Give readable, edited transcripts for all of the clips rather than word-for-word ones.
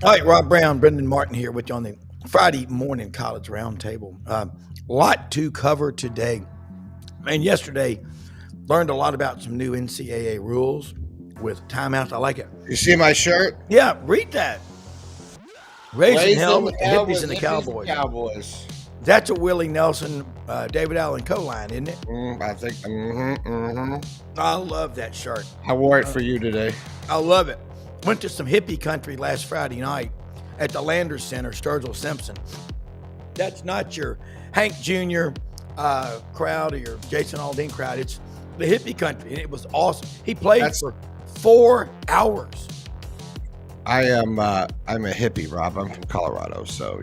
All right, Rob Browne, Brenden Martin here with you on the Friday morning college roundtable. Lot to cover today. Man, yesterday learned a lot about some new NCAA rules with timeouts. I like it. You see my shirt? Yeah, read that. Raising hell Raising with the hell hippies with and the hippies and cowboys. cowboys. That's a Willie Nelson, David Allen co-line, isn't it? I think. I love that shirt. I wore it for you today. I love it. Went to some hippie country last Friday night at the Landers Center, Sturgill Simpson. That's not your Hank Jr. Crowd or your Jason Aldean crowd. It's the hippie country, and it was awesome. He played for 4 hours. I'm a hippie, Rob. I'm from Colorado, so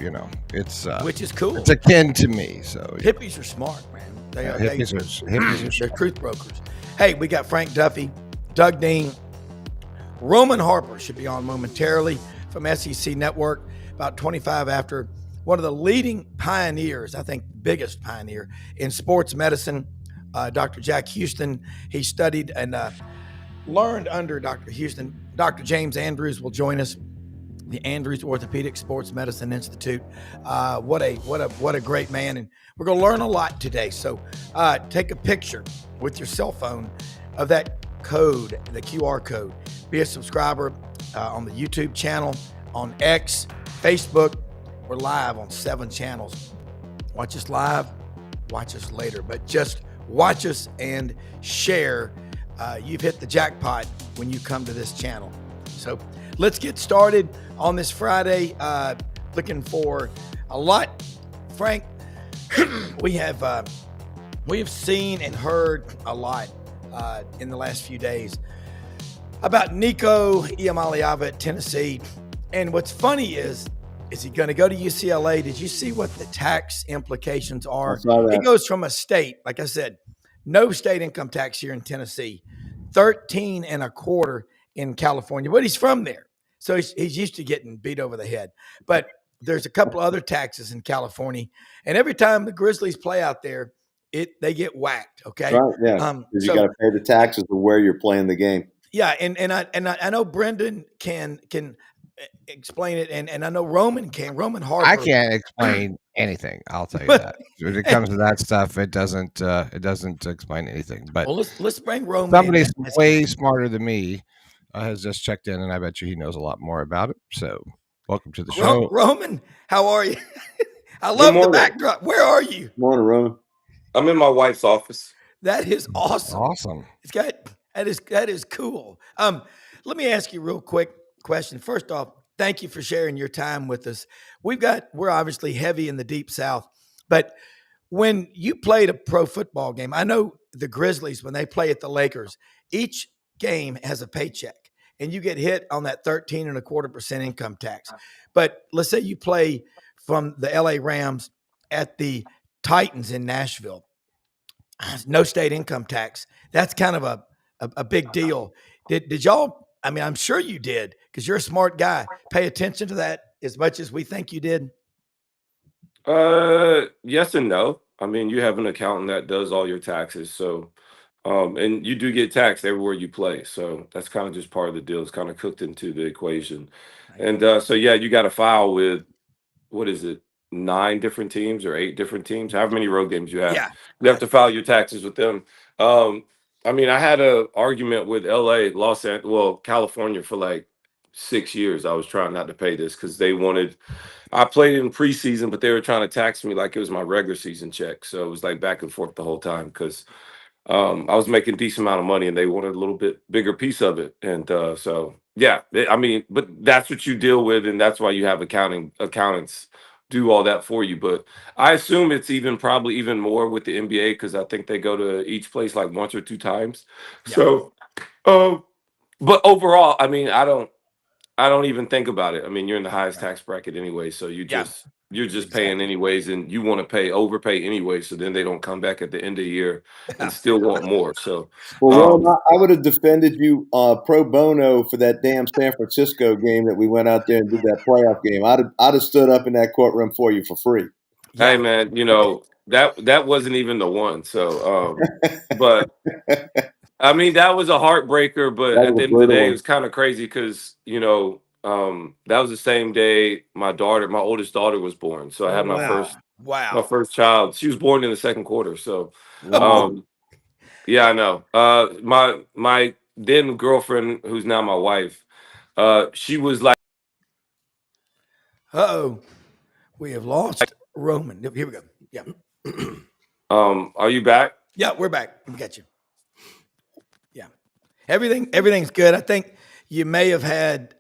it's which is cool. It's akin to me. So hippies are smart, man. Hippies are they're truth brokers. Hey, we got Frank Duffy, Doug Dean, Roman Harper should be on momentarily from SEC Network, about 25 after. One of the leading pioneers, I think biggest pioneer in sports medicine, Dr. Jack Houston. He studied and learned under Dr. Houston. Dr. James Andrews will join us, the Andrews Orthopedic Sports Medicine Institute. What a great man, and we're going to learn a lot today. So take a picture with your cell phone of that code, the QR code. Be a subscriber on the YouTube channel, on X, Facebook. We're live on 7 channels. Watch us live, watch us later, but just watch us and share. You've hit the jackpot when you come to this channel. So let's get started on this Friday. Looking for a lot. Frank, we have seen and heard a lot in the last few days about Nico Iamaleava at Tennessee. And what's funny is he going to go to UCLA? Did you see what the tax implications are? He goes from a state, like I said, no state income tax here in Tennessee, 13 and a quarter in California, but he's from there. So he's used to getting beat over the head. But there's a couple other taxes in California. And every time the Grizzlies play out there, they get whacked. Okay. Right, yeah. Because you got to pay the taxes of where you're playing the game. Yeah. And I know Brenden can explain it, and I know Roman Harper. I can't explain anything. I'll tell you that. When it comes to that stuff, it doesn't explain anything. But well, let's bring Roman. Somebody way smarter than me has just checked in, and I bet you he knows a lot more about it. So, welcome to the show, Roman. How are you? I love the backdrop. Where are you? Morning, Roman. I'm in my wife's office. That is awesome. Awesome. That is cool. Let me ask you a real quick question. First off, thank you for sharing your time with us. We're obviously heavy in the Deep South, but when you played a pro football game, I know the Grizzlies, when they play at the Lakers, each game has a paycheck and you get hit on that 13.25% income tax. But let's say you play from the LA Rams at the Titans in Nashville, no state income tax. That's kind of a big deal. Did y'all, I mean, I'm sure you did, because you're a smart guy, pay attention to that as much as we think you did? Yes and no. I mean, you have an accountant that does all your taxes, so and you do get taxed everywhere you play. So that's kind of just part of the deal. It's kind of cooked into the equation. And so yeah, you got to file with, what is it, 9 different teams or 8 different teams, however many road games you have. Yeah. You have to file your taxes with them. I mean, I had an argument with LA, California for like 6 years. I was trying not to pay this because I played in preseason, but they were trying to tax me like it was my regular season check. So it was like back and forth the whole time because I was making a decent amount of money and they wanted a little bit bigger piece of it. And so, yeah, I mean, but that's what you deal with. And that's why you have accountants do all that for you. But I assume it's probably even more with the NBA because I think they go to each place like once or 2 times. Yeah. So, but overall, I mean, I don't even think about it. I mean, you're in the highest tax bracket anyway, so you're just paying anyways, and you want to overpay anyway. So then they don't come back at the end of the year and still want more. So, well, Ron, I would have defended you pro bono for that damn San Francisco game that we went out there and did that playoff game. I'd have stood up in that courtroom for you for free. Hey man, that wasn't even the one. So, but I mean, that was a heartbreaker. But at the end of the day, it was kind of crazy because That was the same day my oldest daughter was born. So I Oh had wow, my wow. first child. She was born in the second quarter. So, Wow. yeah, I know. My then girlfriend, who's now my wife, she was like, Uh-oh, we have lost Roman. Yep, here we go. Yeah, Are you back? yeah, we're back. We got you. Yeah, everything's good. I think you may have had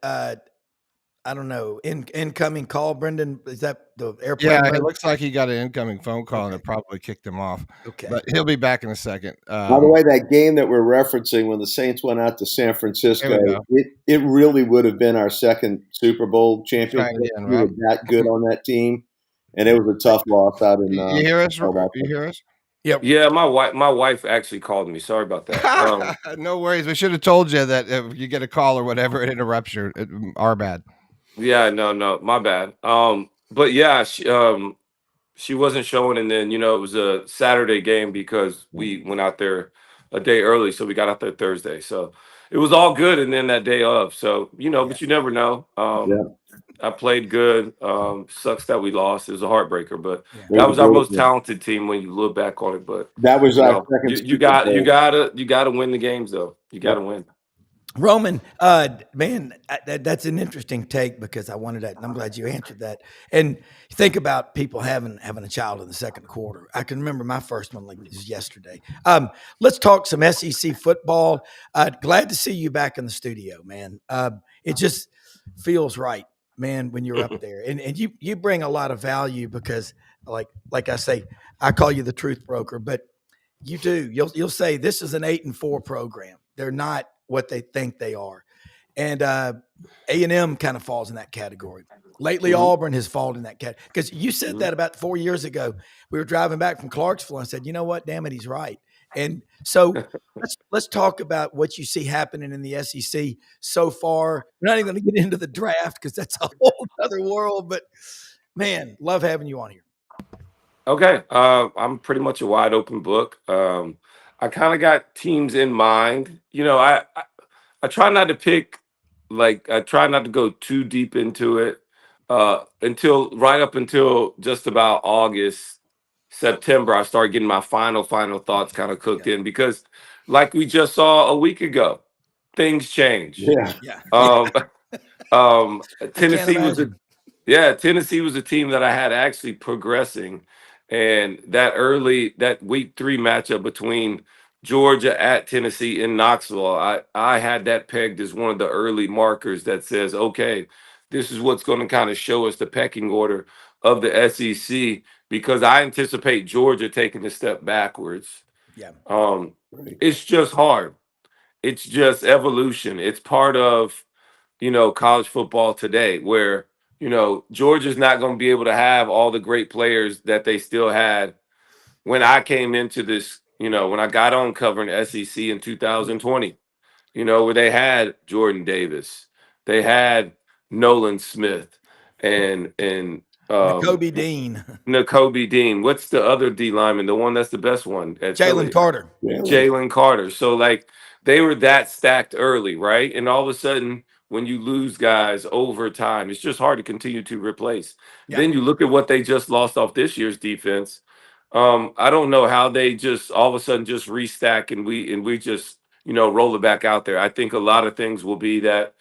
I don't know incoming call. Brendan, is that the airplane Yeah, it mode? looks like he got an incoming phone call and Okay. it probably kicked him off. Okay. But he'll be back in a second. By the way, that game that we're referencing when the Saints went out to San Here we Francisco, go. it really would have been our second Super Bowl championship. Trying again, We were Rob. that good on that team, and it was a tough loss out in You hear us? Philadelphia. You hear us? Yep. Yeah, my wife actually called me. Sorry about that. No worries. We should have told you that if you get a call or whatever, it interrupts our bad. Yeah, no, my bad. But yeah, she wasn't showing, and then it was a Saturday game because we went out there a day early, so we got out there Thursday. So it was all good, and then that day of. So Yeah. but you never know. Yeah, I played good. Sucks that we lost. It was a heartbreaker, but Yeah. it that was a was our great most game. talented team when you look back on it. But That was our second you Super got Bowl. you gotta win the games though. You Yep. gotta win. Roman, man, that's an interesting take because I wanted that, and I'm glad you answered that. And think about people having a child in the second quarter. I can remember my first one like this yesterday. Let's talk some SEC football. Glad to see you back in the studio, man. It just feels right, man, when you're up there, and you bring a lot of value because, like I say, I call you the truth broker, but you do. You'll say this is an 8-4 program. They're not what they think they are, and A&M kind of falls in that category. Lately, Auburn has fallen in that category because you said that about 4 years ago. We were driving back from Clarksville and said, you know what, damn it, he's right. And so let's talk about what you see happening in the SEC so far. We're not even going to get into the draft because that's a whole other world. But man, love having you on here. Okay, I'm pretty much a wide open book. I kind of got teams in mind. I try not to pick, like, I try not to go too deep into it until right up until just about August, September. I start getting my final thoughts kind of cooked Yeah, in because, like we just saw a week ago, things change. Yeah, yeah, yeah. Um, um, I can't Tennessee was a imagine. yeah, Tennessee was a team that I had actually progressing, and that week 3 matchup between Georgia at Tennessee in Knoxville, I had that pegged as one of the early markers that says, okay, this is what's going to kind of show us the pecking order of the SEC because I anticipate Georgia taking a step backwards. Yeah, Um, right. it's just hard. It's just evolution. It's part of college football today, where, Georgia's not going to be able to have all the great players that they still had when I came into this, when I got on covering SEC in yeah. 2020, where they had Jordan Davis, they had Nolan Smith, and N'Kobe Dean, N'Kobe Dean. What's the other D lineman? The one that's the best one at Jalen Philly? Carter. Really? Jalen Carter. So like they were that stacked early, right? And all of a sudden, when you lose guys over time, it's just hard to continue to replace. Yeah, Then you look at what they just lost off this year's defense. I don't know how they just all of a sudden just restack and we just roll it back out there. I think a lot of things will be that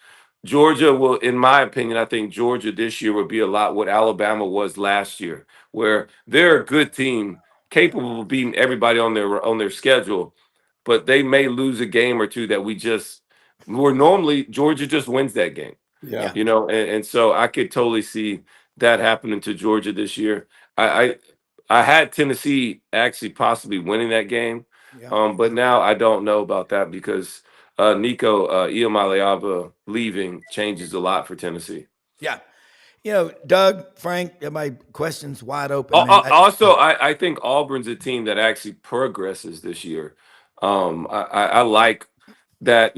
Georgia will, in my opinion, I think Georgia this year will be a lot what Alabama was last year, where they're a good team capable of beating everybody on their schedule, but they may lose a game or two that we just where normally Georgia just wins that game, Yeah. yeah, and so I could totally see that happening to Georgia this year. I had Tennessee actually possibly winning that game, yeah, but now I don't know about that because Nico Iamaleava leaving changes a lot for Tennessee. yeah. Doug, Frank, my questions wide open, man. Also, I think Auburn's a team that actually progresses this year. I like that,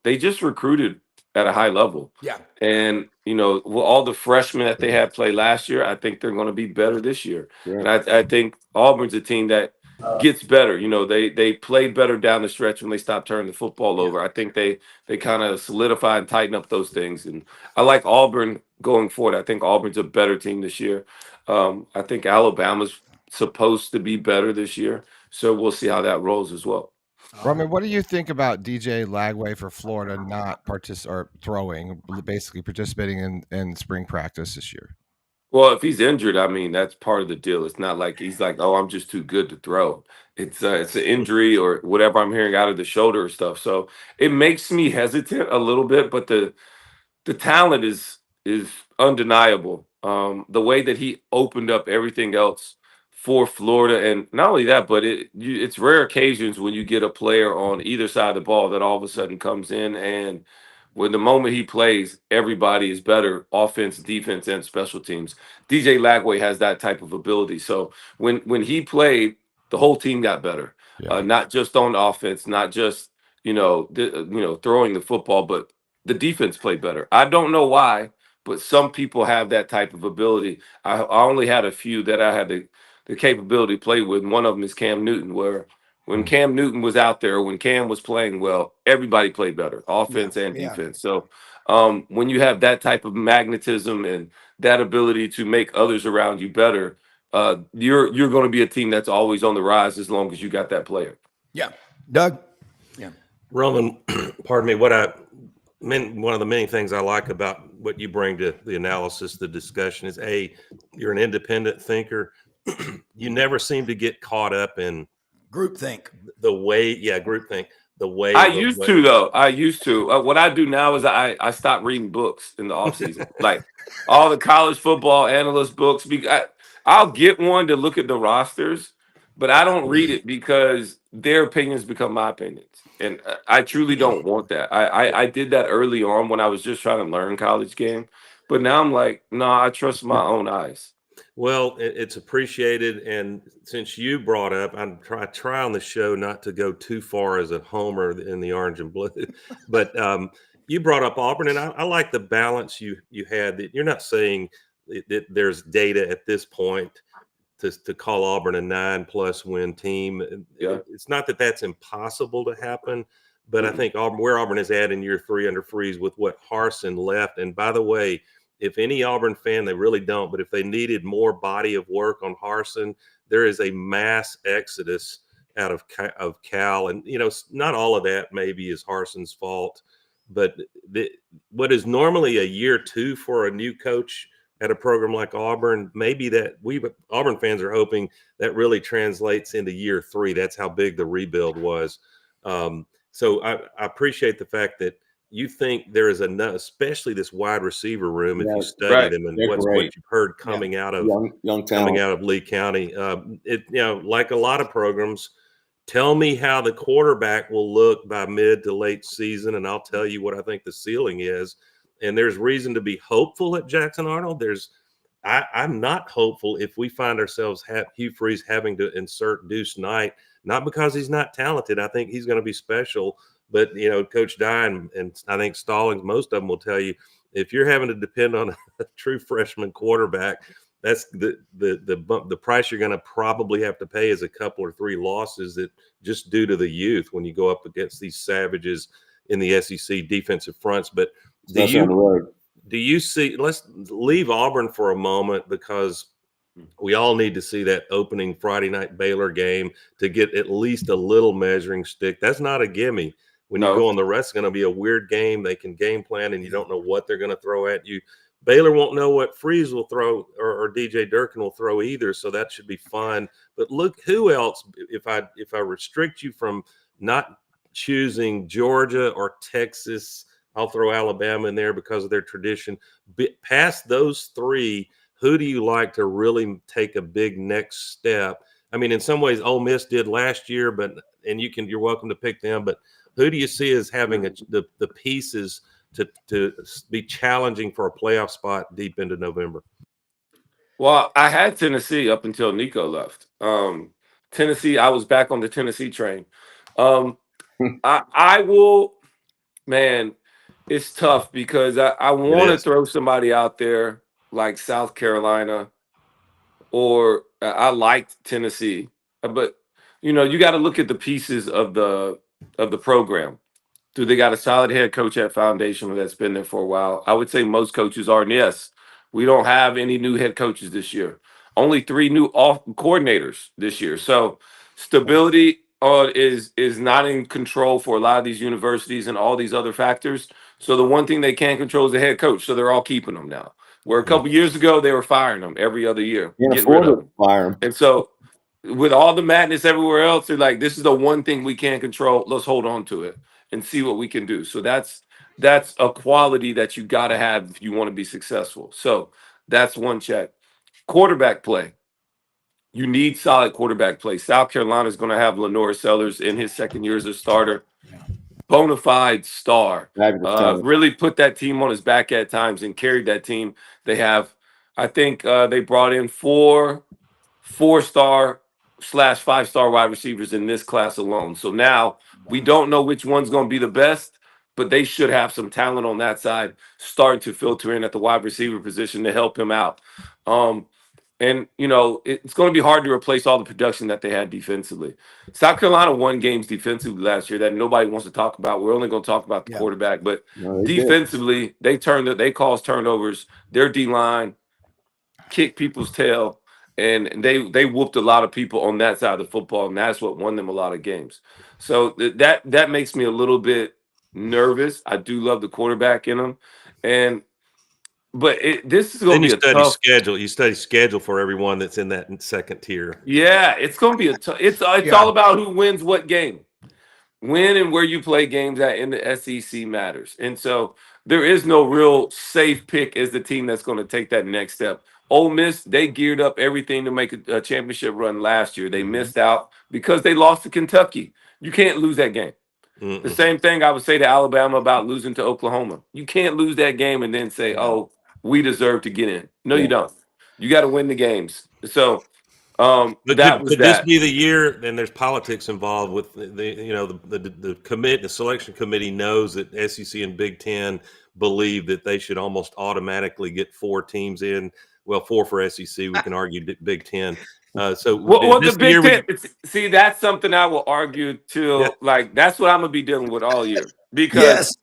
they just recruited at a high level. Yeah, And, with all the freshmen that they had play last year, I think they're going to be better this year. Sure. And I think Auburn's a team that gets better. You know, they played better down the stretch when they stopped turning the football over. I think they kind of solidify and tighten up those things. And I like Auburn going forward. I think Auburn's a better team this year. I think Alabama's supposed to be better this year. So we'll see how that rolls as well. Roman, what do you think about DJ Lagway for Florida not or throwing, basically participating in spring practice this year? Well, if he's injured, I mean, that's part of the deal. It's not like he's like, oh, I'm just too good to throw. It's an injury or whatever I'm hearing out of the shoulder or stuff. So it makes me hesitant a little bit, but the talent is undeniable. The way that he opened up everything else for Florida, and not only that, but it's rare occasions when you get a player on either side of the ball that all of a sudden comes in, and when the moment he plays, everybody is better, offense, defense, and special teams. DJ Lagway has that type of ability. So when he played, the whole team got better. Yeah. Not just on offense, not just throwing the football, but the defense played better. I don't know why, but some people have that type of ability. I only had a few that I had the capability to play with. One of them is Cam Newton, where when Cam Newton was out there, when Cam was playing well, everybody played better, offense and defense. So when you have that type of magnetism and that ability to make others around you better, you're going to be a team that's always on the rise as long as you got that player. Yeah. Doug? Yeah. Roman, pardon me, one of the many things I like about what you bring to the analysis, the discussion is you're an independent thinker. You never seem to get caught up in groupthink. Groupthink. I used to, though. I used to. What I do now is I stop reading books in the off season, like all the college football analyst books. I'll get one to look at the rosters, but I don't read it because their opinions become my opinions, and I truly don't want that. I did that early on when I was just trying to learn college game, but now I'm like, no, I trust my own eyes. Well, it's appreciated, and since you brought up, I try on the show not to go too far as a homer in the orange and blue, but you brought up Auburn, and I like the balance you had. That you're not saying that there's data at this point to call Auburn a 9+ win team. Yeah. It's not that that's impossible to happen, but I think where Auburn is at in year 3 under Freeze with what Harsin left, and by the way, if any Auburn fan, they really don't, but if they needed more body of work on Harsin, there is a mass exodus out of Cal. And, not all of that maybe is Harsin's fault, but what is normally a year 2 for a new coach at a program like Auburn, maybe that Auburn fans are hoping that really translates into year 3. That's how big the rebuild was. So I appreciate the fact that you think there is enough, especially this wide receiver room, if you study them and what you've heard coming out of coming out of Lee County. Like a lot of programs, tell me how the quarterback will look by mid to late season, and I'll tell you what I think the ceiling is. And there's reason to be hopeful at Jackson Arnold. I'm not hopeful if we find ourselves Hugh Freeze having to insert Deuce Knight, not because he's not talented. I think he's going to be special. But, Coach Dye and I think Stallings, most of them will tell you, if you're having to depend on a true freshman quarterback, that's the price you're going to probably have to pay is a couple or 3 losses that just due to the youth when you go up against these savages in the SEC defensive fronts. But do you see, let's leave Auburn for a moment because we all need to see that opening Friday night Baylor game to get at least a little measuring stick. That's not a gimme. When you go on the rest, it's going to be a weird game. They can game plan, and you don't know what they're going to throw at you. Baylor won't know what Freeze will throw or DJ Durkin will throw either, so that should be fun. But look, who else? If I restrict you from not choosing Georgia or Texas, I'll throw Alabama in there because of their tradition. Past those 3, who do you like to really take a big next step? I mean, in some ways, Ole Miss did last year, you're welcome to pick them. But who do you see as having the pieces to be challenging for a playoff spot deep into November? Well, I had Tennessee up until Nico left. Tennessee, I was back on the Tennessee train. I will, man, it's tough because I want to throw somebody out there like South Carolina, or I liked Tennessee, but you got to look at the pieces of the program. Do they got a solid head coach at foundational that's been there for a while? I would say most coaches are. And yes, we don't have any new head coaches this year. Only 3 new off coordinators this year. So stability is not in control for a lot of these universities and all these other factors. So the one thing they can't control is the head coach. So they're all keeping them now. Where a couple years ago they were firing them every other year, Can't getting rid afford of to them. fire him. And so with all the madness everywhere else, they're like, this is the one thing we can't control. Let's hold on to it and see what we can do. So that's a quality that you got to have if you want to be successful. So that's one check. Quarterback play. You need solid quarterback play. South Carolina is going to have Lenore Sellers in his second year as a starter. Bona fide star. Really put that team on his back at times and carried that team. They have, I think they brought in 4-star / 5-star wide receivers in this class alone. So now we don't know which one's going to be the best, but they should have some talent on that side starting to filter in at the wide receiver position to help him out. And it's going to be hard to replace all the production that they had defensively. South Carolina won games defensively last year that nobody wants to talk about. We're only going to talk about the quarterback, but defensively, they caused turnovers. Their D line kicked people's tail, and they whooped a lot of people on that side of the football, and that's what won them a lot of games. So that makes me a little bit nervous. I do love the quarterback in them, but this is going to be a tough schedule. You study schedule for everyone that's in that second tier. Yeah, it's going to be a tough. It's all about who wins what game. When and where you play games at in the SEC matters. And so there is no real safe pick as the team that's going to take that next step. Ole Miss, they geared up everything to make a championship run last year. They missed out because they lost to Kentucky. You can't lose that game. The same thing I would say to Alabama about losing to Oklahoma. You can't lose that game and then say, oh, we deserve to get in. No, you don't. You got to win the games. So could this be the year? And there's politics involved with the selection committee knows that SEC and Big Ten believe that they should almost automatically get 4 teams in. Well, 4 for SEC. We can argue Big Ten. The Big Ten. See, that's something I will argue till that's what I'm gonna be dealing with all year. Because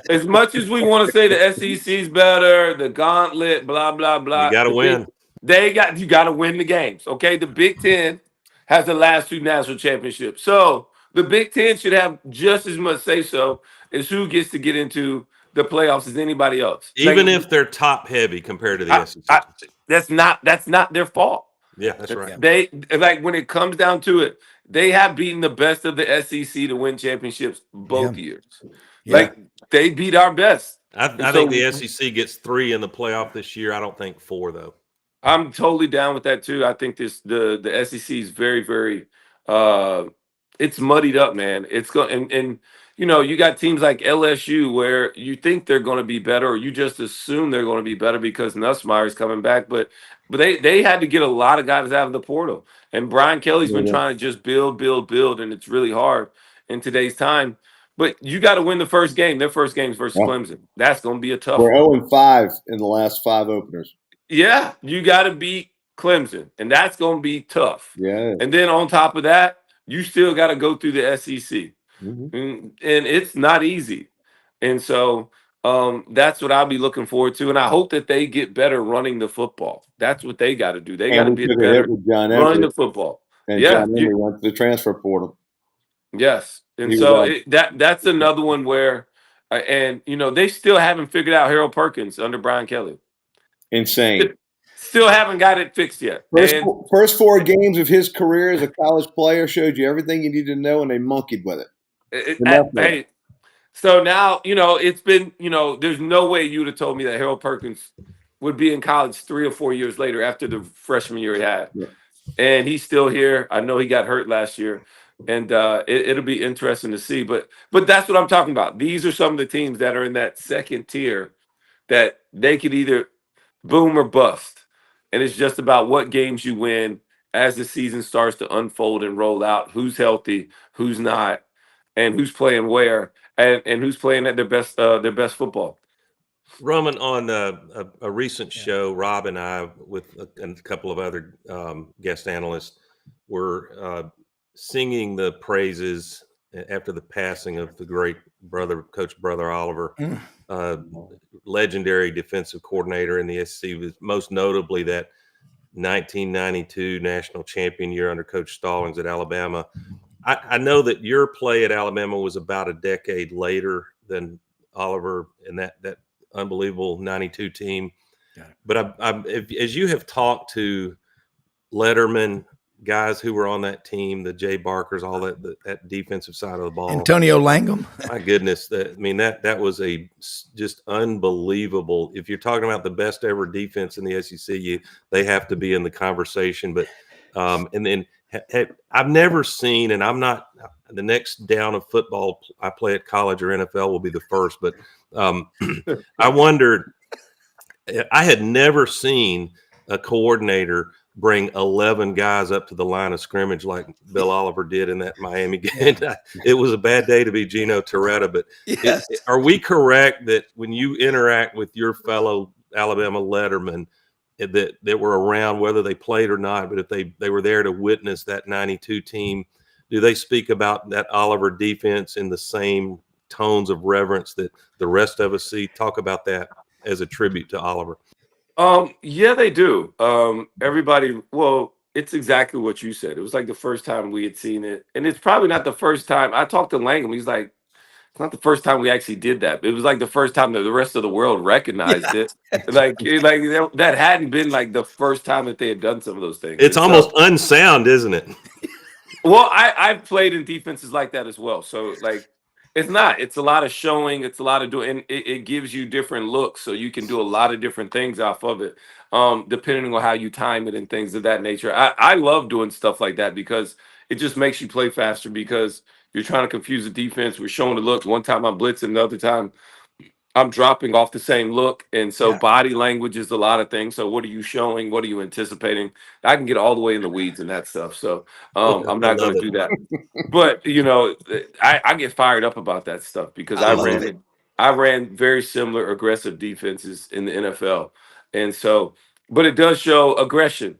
as much as we want to say the SEC's better, the gauntlet, blah blah blah, you got to win. You got to win the games. Okay, the Big Ten has the last 2 national championships, so the Big Ten should have just as much say so as who gets to get into the playoffs as anybody else. Even if they're top heavy compared to the SEC, that's not their fault. Yeah, that's right. They when it comes down to it, they have beaten the best of the SEC to win championships both years. They beat our best. I think the SEC gets 3 in the playoff this year. I don't think 4 though. I'm totally down with that too. I think the SEC is very, very it's muddied up, man. It's going and you got teams like LSU where you think they're going to be better, or you just assume they're going to be better because Nussmeier's coming back, but they had to get a lot of guys out of the portal, and Brian Kelly's been trying to just build, and it's really hard in today's time. But you got to win the first game. Their first game is versus Clemson. That's going to be a tough one. We're 0-5 in the last 5 openers. Yeah, you got to beat Clemson, and that's going to be tough. Yeah. And then on top of that, you still got to go through the SEC. And it's not easy. And so that's what I'll be looking forward to. And I hope that they get better running the football. That's what they got to do. They got to be better running the football. And John Henry went to the transfer portal. Yes. And so that's another one where, they still haven't figured out Harold Perkins under Brian Kelly. Insane. Still haven't got it fixed yet. First 4 games of his career as a college player showed you everything you needed to know, and they monkeyed with it. Hey, so now, it's been, there's no way you would have told me that Harold Perkins would be in college 3 or 4 years later after the freshman year he had. Yeah. And he's still here. I know he got hurt last year. And it'll be interesting to see. But that's what I'm talking about. These are some of the teams that are in that second tier that they could either boom or bust. And it's just about what games you win as the season starts to unfold and roll out. Who's healthy, who's not, and who's playing where, and who's playing at their best football. Roman, on a recent show, Rob and I, with a couple of other guest analysts, were singing the praises after the passing of the great Coach Brother Oliver, legendary defensive coordinator in the SEC, was most notably that 1992 national champion year under Coach Stallings at Alabama. I know that your play at Alabama was about a decade later than Oliver and that unbelievable 92 team. But as you have talked to Letterman, guys who were on that team, the Jay Barkers, all that defensive side of the ball, Antonio Langham. my goodness, that was a just unbelievable. If you're talking about the best ever defense in the SEC, they have to be in the conversation. But and then I've never seen, and I'm not the next down of football I play at college or NFL will be the first. But I wondered, I had never seen a coordinator bring 11 guys up to the line of scrimmage like Bill Oliver did in that Miami game. It was a bad day to be Gino Torretta, but Yes. Are we correct that when you interact with your fellow Alabama lettermen that were around, whether they played or not, but if they were there to witness that 92 team, do they speak about that Oliver defense in the same tones of reverence that the rest of us see? Talk about that as a tribute to Oliver. Yeah, they do. Everybody, well, it's exactly what you said. It was like the first time we had seen it. And it's probably not the first time. I talked to Langham. He's like, it's not the first time we actually did that. It was like the first time that the rest of the world recognized it. Like that hadn't been like the first time that they had done some of those things. It's almost unsound, isn't it? Well, I've played in defenses like that as well. So like it's not. It's a lot of showing. It's a lot of doing. And it gives you different looks, so you can do a lot of different things off of it, depending on how you time it and things of that nature. I love doing stuff like that because it just makes you play faster because you're trying to confuse the defense. We're showing the looks. One time I'm blitzing, the other time I'm dropping off the same look. And so body language is a lot of things. So what are you showing? What are you anticipating? I can get all the way in the weeds and that stuff. So I'm not going to do that. But, I get fired up about that stuff because I ran very similar aggressive defenses in the NFL. And so, but it does show aggression.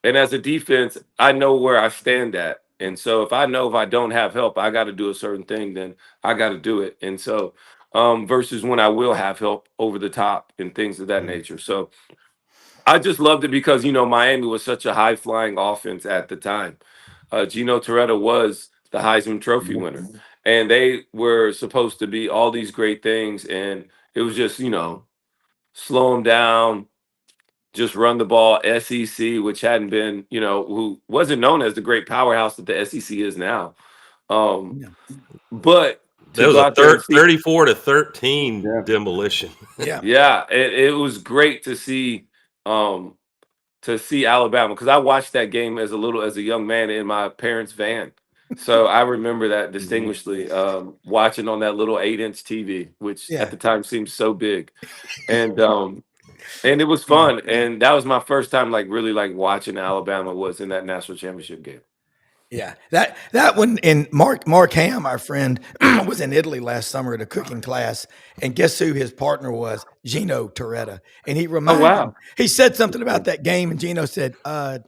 And as a defense, I know where I stand at. And so if I know if I don't have help, I got to do a certain thing, then I got to do it. And so versus when I will have help over the top and things of that nature. So I just loved it because, Miami was such a high flying offense at the time. Gino Torretta was the Heisman Trophy winner, and they were supposed to be all these great things. And it was just, slow them down, just run the ball. SEC, which hadn't been, who wasn't known as the great powerhouse that the SEC is now. But there was a 34-13 demolition. Yeah, it was great to see Alabama because I watched that game as a young man in my parents' van. So I remember that distinguishedly, watching on that little 8-inch TV, which at the time seemed so big, and it was fun. And that was my first time really watching Alabama was in that national championship game. Yeah, that one. And Mark Ham, our friend, was in Italy last summer at a cooking class, and guess who his partner was? Gino Torretta, and he reminded him. He said something about that game, and Gino said, "I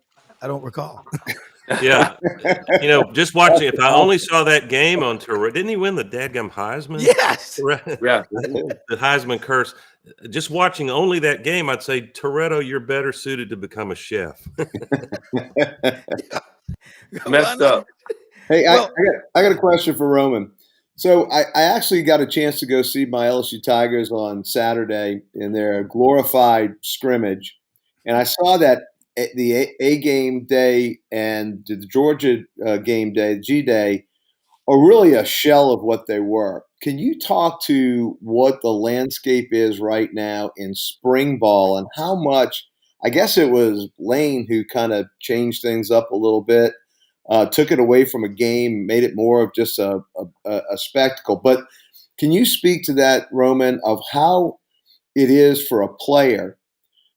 don't recall." Yeah, just watching. If I only saw that game on Torretta, didn't he win the dadgum Heisman? Yes. Yeah, the Heisman curse. Just watching only that game, I'd say, Toretto, you're better suited to become a chef. Messed up. Hey, I got a question for Roman. So I actually got a chance to go see my LSU Tigers on Saturday in their glorified scrimmage, and I saw that the A game day and the Georgia game day, G day, are really a shell of what they were. Can you talk to what the landscape is right now in spring ball and how much? I guess it was Lane who kind of changed things up a little bit. Took it away from a game, made it more of just a spectacle. But can you speak to that, Roman, of how it is for a player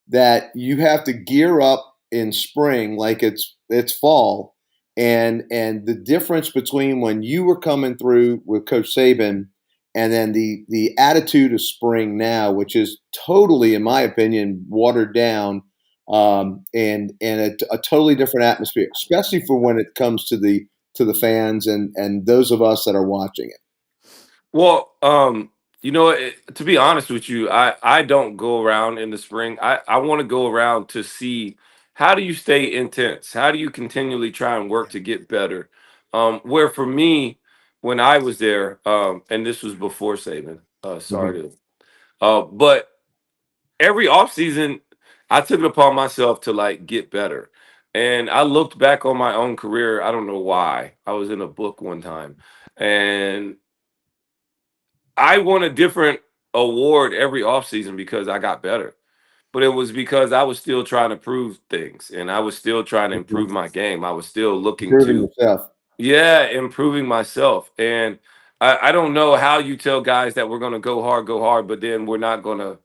that you have to gear up in spring like it's fall, and the difference between when you were coming through with Coach Saban and then the attitude of spring now, which is totally, in my opinion, watered down. And a totally different atmosphere, especially for when it comes to the to the fans and those of us that are watching it? Well, to be honest with you, I don't go around in the spring. I want to go around to see how do you stay intense? How do you continually try and work to get better? Where for me, when I was there, and this was before Saban, sorry to, but every offseason, I took it upon myself to like get better. And I looked back on my own career. I don't know why. I was in a book one time, and I won a different award every offseason because I got better. But it was because I was still trying to prove things and I was still trying to improve my game. I was still looking Proving to, yourself. yeah, improving myself. And I don't know how you tell guys that we're gonna go hard, but then we're not gonna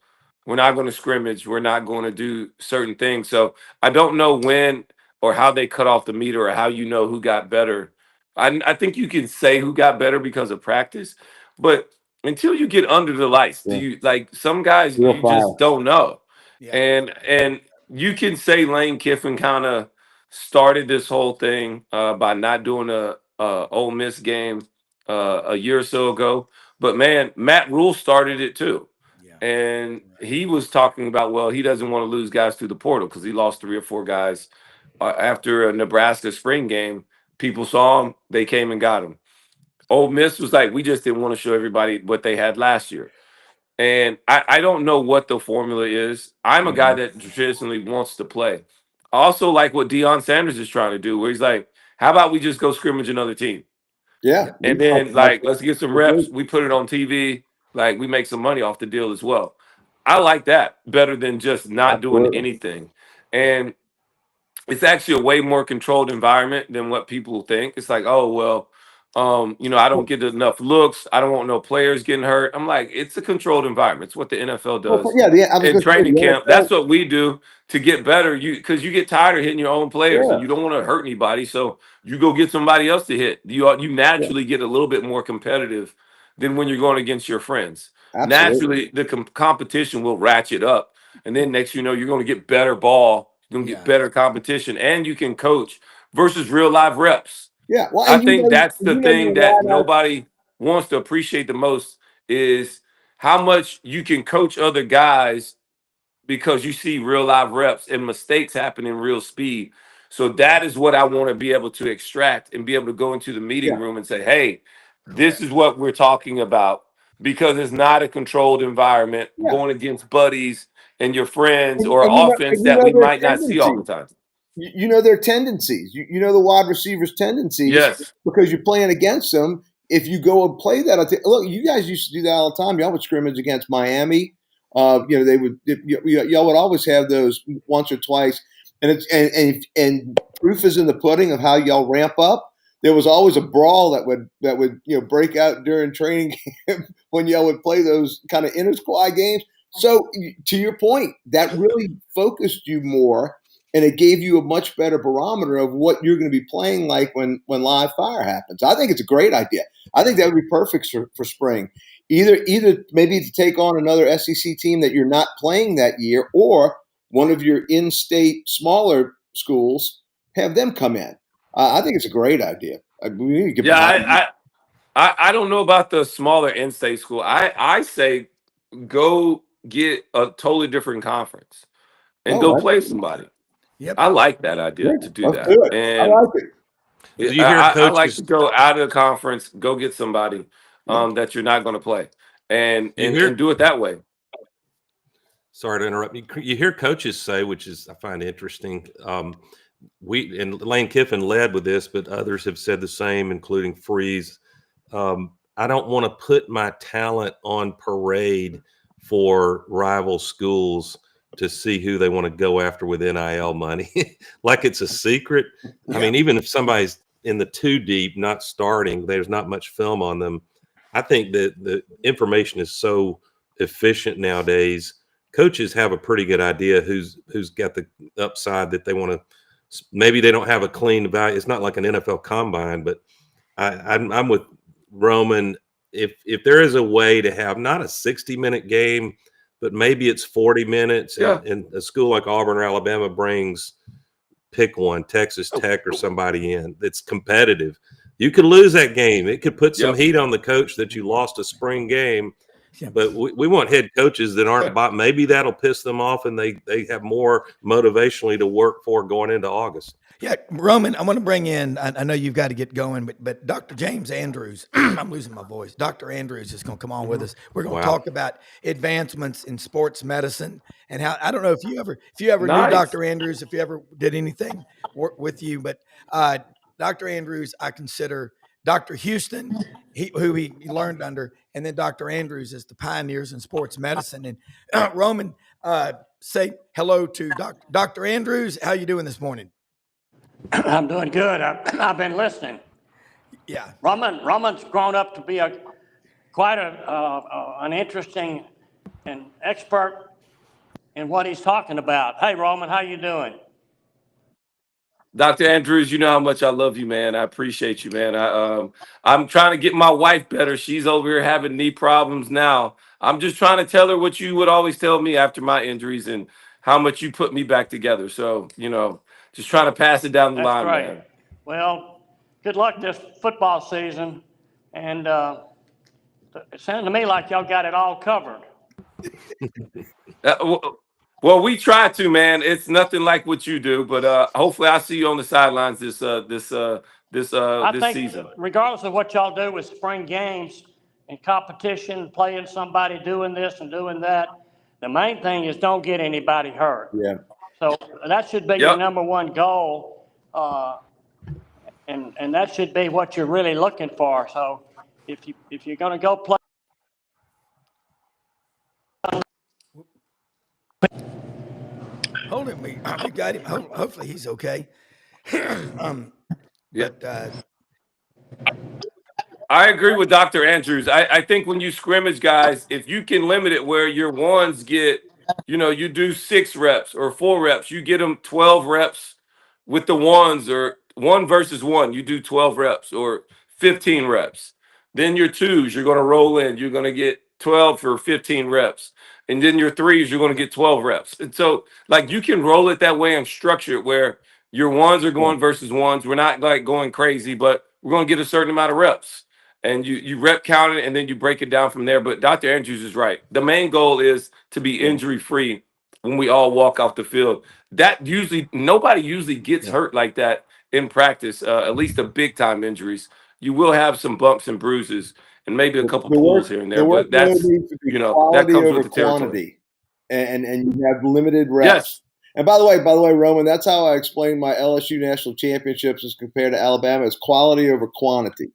scrimmage, we're not gonna do certain things. So I don't know when or how they cut off the meter or how you know who got better. I think you can say who got better because of practice, but until you get under the lights, do Yeah. you like some guys Real you fire. just don't know. Yeah. And you can say Lane Kiffin kind of started this whole thing by not doing a Ole Miss game a year or so ago. But man, Matt Rule started it too, Yeah. and he was talking about well, he doesn't want to lose guys through the portal because he lost 3 or 4 guys after a Nebraska spring game. People saw him, they came and got him. Ole Miss was like, we just didn't want to show everybody what they had last year. And I don't know what the formula is. I'm a guy that traditionally wants to play. I also like what Deion Sanders is trying to do, where he's like, how about we just go scrimmage another team? Yeah. And We talked then, about like, let's get some that. reps. We put it on TV. Like, we make some money off the deal as well. I like that better than just not doing Absolutely. anything. And it's actually a way more controlled environment than what people think. It's like, oh well, I don't get enough looks. I don't want no players getting hurt. I'm like, it's a controlled environment. It's what the NFL Well, does I was in going to say training the camp. NFL. That's what we do to get better. Because you get tired of hitting your own players Yeah. and you don't want to hurt anybody, so you go get somebody else to hit. You Yeah. naturally get a little bit more competitive than when you're going against your friends. Absolutely. Naturally, the competition will ratchet up, and then next you know you're going to get better ball. You're gonna get Yeah. better competition, and you can coach versus real live reps. Yeah. Well, I and think that's the your thing that lineup. nobody wants to appreciate the most is how much you can coach other guys because you see real live reps and mistakes happen in real speed. So that is what I want to be able to extract and be able to go into the meeting Yeah. room and say, hey, this Correct. is what we're talking about because it's not a controlled environment Yeah. going against buddies and your friends or And offense you that know we their might not see all the tendencies. time. You know their tendencies. You know the wide receivers' tendencies Yes. because you're playing against them. If you go and play that, look, you guys used to do that all the time. Y'all would scrimmage against Miami. They would. Y'all would always have those once or twice, and and proof is in the pudding of how y'all ramp up. There was always a brawl that would break out during training camp when y'all would play those kind of inter squad games. So to your point, that really focused you more and it gave you a much better barometer of what you're going to be playing like when live fire happens. I think it's a great idea. I think that would be perfect for spring. Either maybe to take on another SEC team that you're not playing that year, or one of your in-state smaller schools, have them come in. I think it's a great idea. We need to get Yeah, behind it. I don't know about the smaller in-state school. I say go get a totally different conference and Oh, go that's play somebody. Yep. I like that idea great. to do Let's that. do it. I And like it. Do you hear I like to coaches? go out of the conference, go get somebody Yeah. that you're not going to play, and You and hear? and do it that way. Sorry to interrupt. You hear coaches say, which is I find interesting. We and Lane Kiffin led with this, but others have said the same, including Freeze. I don't want to put my talent on parade for rival schools to see who they want to go after with NIL money, like it's a secret. I mean, even if somebody's in the too deep, not starting, there's not much film on them. I think that the information is so efficient nowadays. Coaches have a pretty good idea who's got the upside that they want to. Maybe they don't have a clean value. It's not like an NFL combine, but I'm with Roman. If there is a way to have not a 60-minute game, but maybe it's 40 minutes, Yeah. and a school like Auburn or Alabama brings pick one, Texas Tech or somebody in that's competitive. You could lose that game. It could put some Yep. heat on the coach that you lost a spring game. Yeah. But we want head coaches that aren't maybe that'll piss them off and they have more motivationally to work for going into August. Yeah, Roman, I want to bring in, I know you've got to get going, but Dr. James Andrews, I'm losing my voice. Dr. Andrews is going to come on with us. We're going to talk about advancements in sports medicine and how, I don't know if you ever Nice. knew Dr. Andrews, if you ever did anything with you, but Dr. Andrews, I consider Dr. Houston, who he learned under, and then Dr. Andrews is the pioneers in sports medicine. And Roman, say hello to Dr. Andrews. How you doing this morning? I'm doing good. I've been listening. Yeah. Roman's grown up to be quite an interesting and expert in what he's talking about. Hey, Roman, how you doing? Dr. Andrews, you know how much I love you, man. I appreciate you, man. I'm trying to get my wife better. She's over here having knee problems now. I'm just trying to tell her what you would always tell me after my injuries and how much you put me back together. So, just trying to pass it down the That's line, great. man. Well, good luck this football season. And it sounded to me like y'all got it all covered. Well, we try to, man. It's nothing like what you do, but hopefully I see you on the sidelines this season. Regardless of what y'all do with spring games and competition, playing somebody, doing this and doing that, the main thing is don't get anybody hurt. Yeah. So that should be your number one goal, and that should be what you're really looking for. So if you're going to go play. Hold him. We got him. Hopefully he's okay. I agree with Dr. Andrews. I think when you scrimmage guys, if you can limit it where your ones get, you do 6 reps or 4 reps, you get them 12 reps with the ones, or 1 versus 1, you do 12 reps or 15 reps. Then your 2s, you're going to roll in. You're going to get 12 for 15 reps. And then your 3s, you're going to get 12 reps. And so, you can roll it that way and structure it where your 1s are going versus 1s. We're not going crazy, but we're going to get a certain amount of reps. And you rep count it, and then you break it down from there. But Dr. Andrews is right. The main goal is to be injury-free when we all walk off the field. Nobody usually gets hurt like that in practice, at least the big-time injuries. You will have some bumps and bruises and maybe a couple pulls here and there, but that's, that comes with the territory. And you have limited reps. Yes. And by the way, Roman, that's how I explain my LSU national championships as compared to Alabama. It's quality over quantity.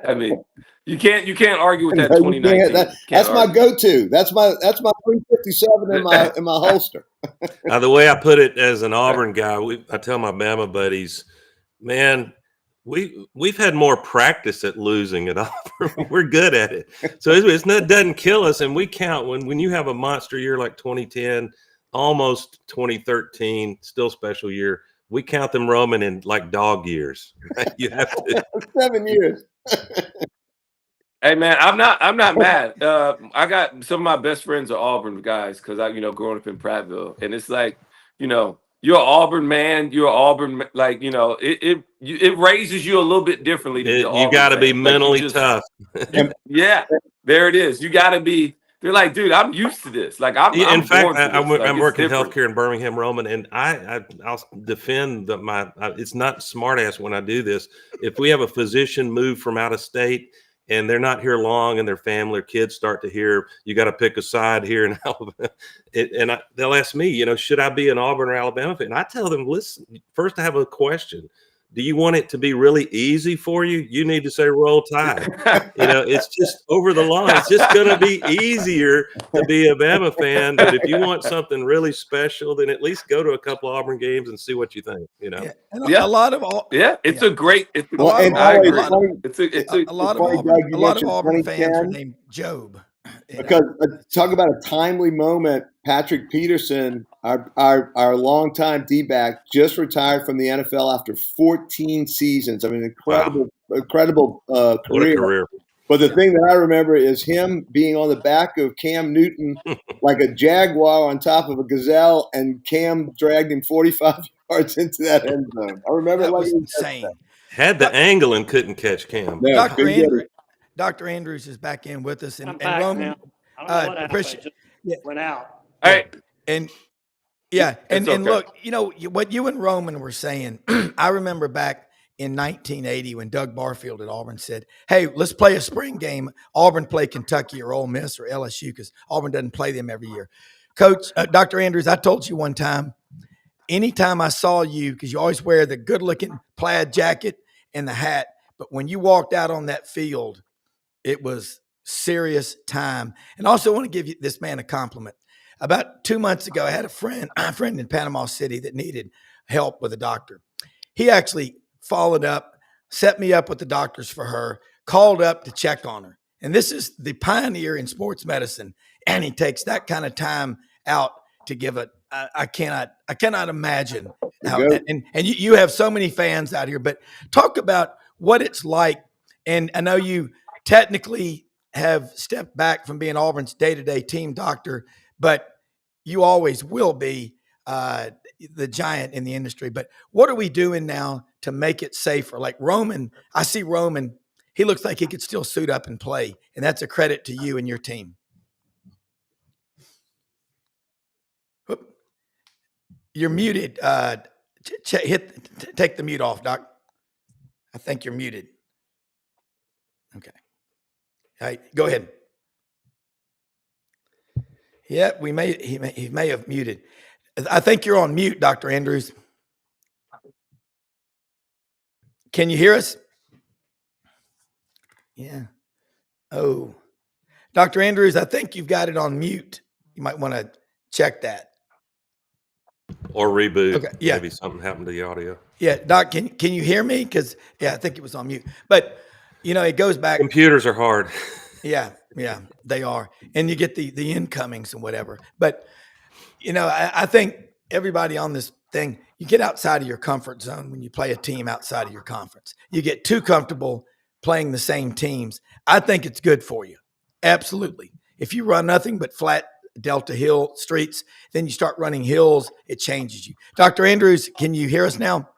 I mean, you can't argue with that. 2019. That's my go-to. That's my 357 in my holster. Now, the way I put it as an Auburn guy, I tell my Bama buddies, man, we've had more practice at losing at Auburn. We're good at it, so it doesn't kill us. And we count when you have a monster year like 2010, almost 2013, still special year. We count them, Roman, in like dog years. Right? You have to 7 years. Hey man, I'm not mad. I got some of my best friends are Auburn guys because I, growing up in Prattville, and it's like, you're an Auburn man. You're an Auburn, it raises you a little bit differently. You got to be mentally tough. Yeah, there it is. You got to be. They're like, dude, I'm used to this. Like, I'm working healthcare in Birmingham, Roman, and I'll defend it's not smart ass when I do this. If we have a physician move from out of state and they're not here long, and their family, their kids start to hear, you got to pick a side here in Alabama, they'll ask me, should I be an Auburn or Alabama fan? And I tell them, listen, first I have a question. Do you want it to be really easy for you? You need to say Roll Tide. It's just over the line. It's just going to be easier to be a Bama fan. But if you want something really special, then at least go to a couple Auburn games and see what you think. A lot of Auburn fans are named Job. Because talk about a timely moment. Patrick Peterson, our longtime D-back, just retired from the NFL after 14 seasons. I mean, incredible career. But the thing that I remember is him being on the back of Cam Newton like a jaguar on top of a gazelle, and Cam dragged him 45 yards into that end zone. I remember That it like was it was insane. Had the angle and couldn't catch Cam. No, Dr. couldn't get Andrews, it. Dr. Andrews is back in with us, I'm and back Roman, now. I don't know what happened. appreciate, It just yeah, went out. Hey, and yeah, it's and okay. look, what you and Roman were saying. I remember back in 1980 when Doug Barfield at Auburn said, "Hey, let's play a spring game. Auburn play Kentucky or Ole Miss or LSU because Auburn doesn't play them every year." Coach, Dr. Andrews, I told you one time, anytime I saw you, because you always wear the good-looking plaid jacket and the hat, but when you walked out on that field, it was serious time. And I also want to give you this man a compliment. About 2 months ago, I had a friend in Panama City that needed help with a doctor. He actually followed up, set me up with the doctors for her, called up to check on her. And this is the pioneer in sports medicine, and he takes that kind of time out to give it. I cannot imagine The how. goat. And you have so many fans out here, but talk about what it's like. And I know you technically have stepped back from being Auburn's day-to-day team doctor, but you always will be the giant in the industry. But what are we doing now to make it safer? Like Roman, I see Roman, he looks like he could still suit up and play, and that's a credit to you and your team. Whoop. You're muted. Take the mute off, Doc. I think you're muted. Okay. All right, go ahead. Yeah, he may have muted. I think you're on mute, Dr. Andrews. Can you hear us? Yeah. Oh, Dr. Andrews, I think you've got it on mute. You might want to check that. Or reboot. Okay, yeah. Maybe something happened to the audio. Yeah, Doc, can you hear me? Because I think it was on mute. But it goes back. Computers are hard. Yeah, they are, and you get the incomings and whatever. But I think everybody on this thing, you get outside of your comfort zone when you play a team outside of your conference. You get too comfortable playing the same teams. I think it's good for you. Absolutely. If you run nothing but flat Delta Hill streets, then you start running hills, it changes you. Dr. Andrews, can you hear us now?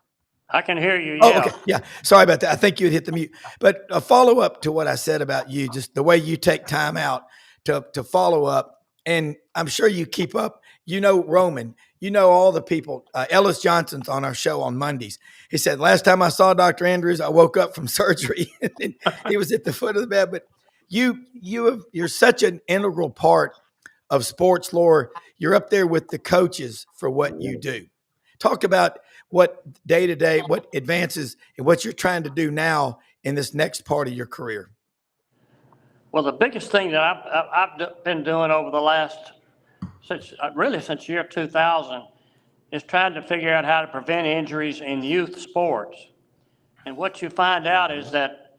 I can hear you. Oh, Yeah. okay. Yeah. Sorry about that. I think you had hit the mute. But a follow up to what I said about you, just the way you take time out to follow up. And I'm sure you keep up. Roman, all the people. Ellis Johnson's on our show on Mondays. He said, last time I saw Dr. Andrews, I woke up from surgery. And he was at the foot of the bed. But you're such an integral part of sports lore. You're up there with the coaches for what you do. Talk about what day-to-day, what advances, and what you're trying to do now in this next part of your career. Well, the biggest thing that I've been doing over the last, since year 2000, is trying to figure out how to prevent injuries in youth sports. And what you find out is that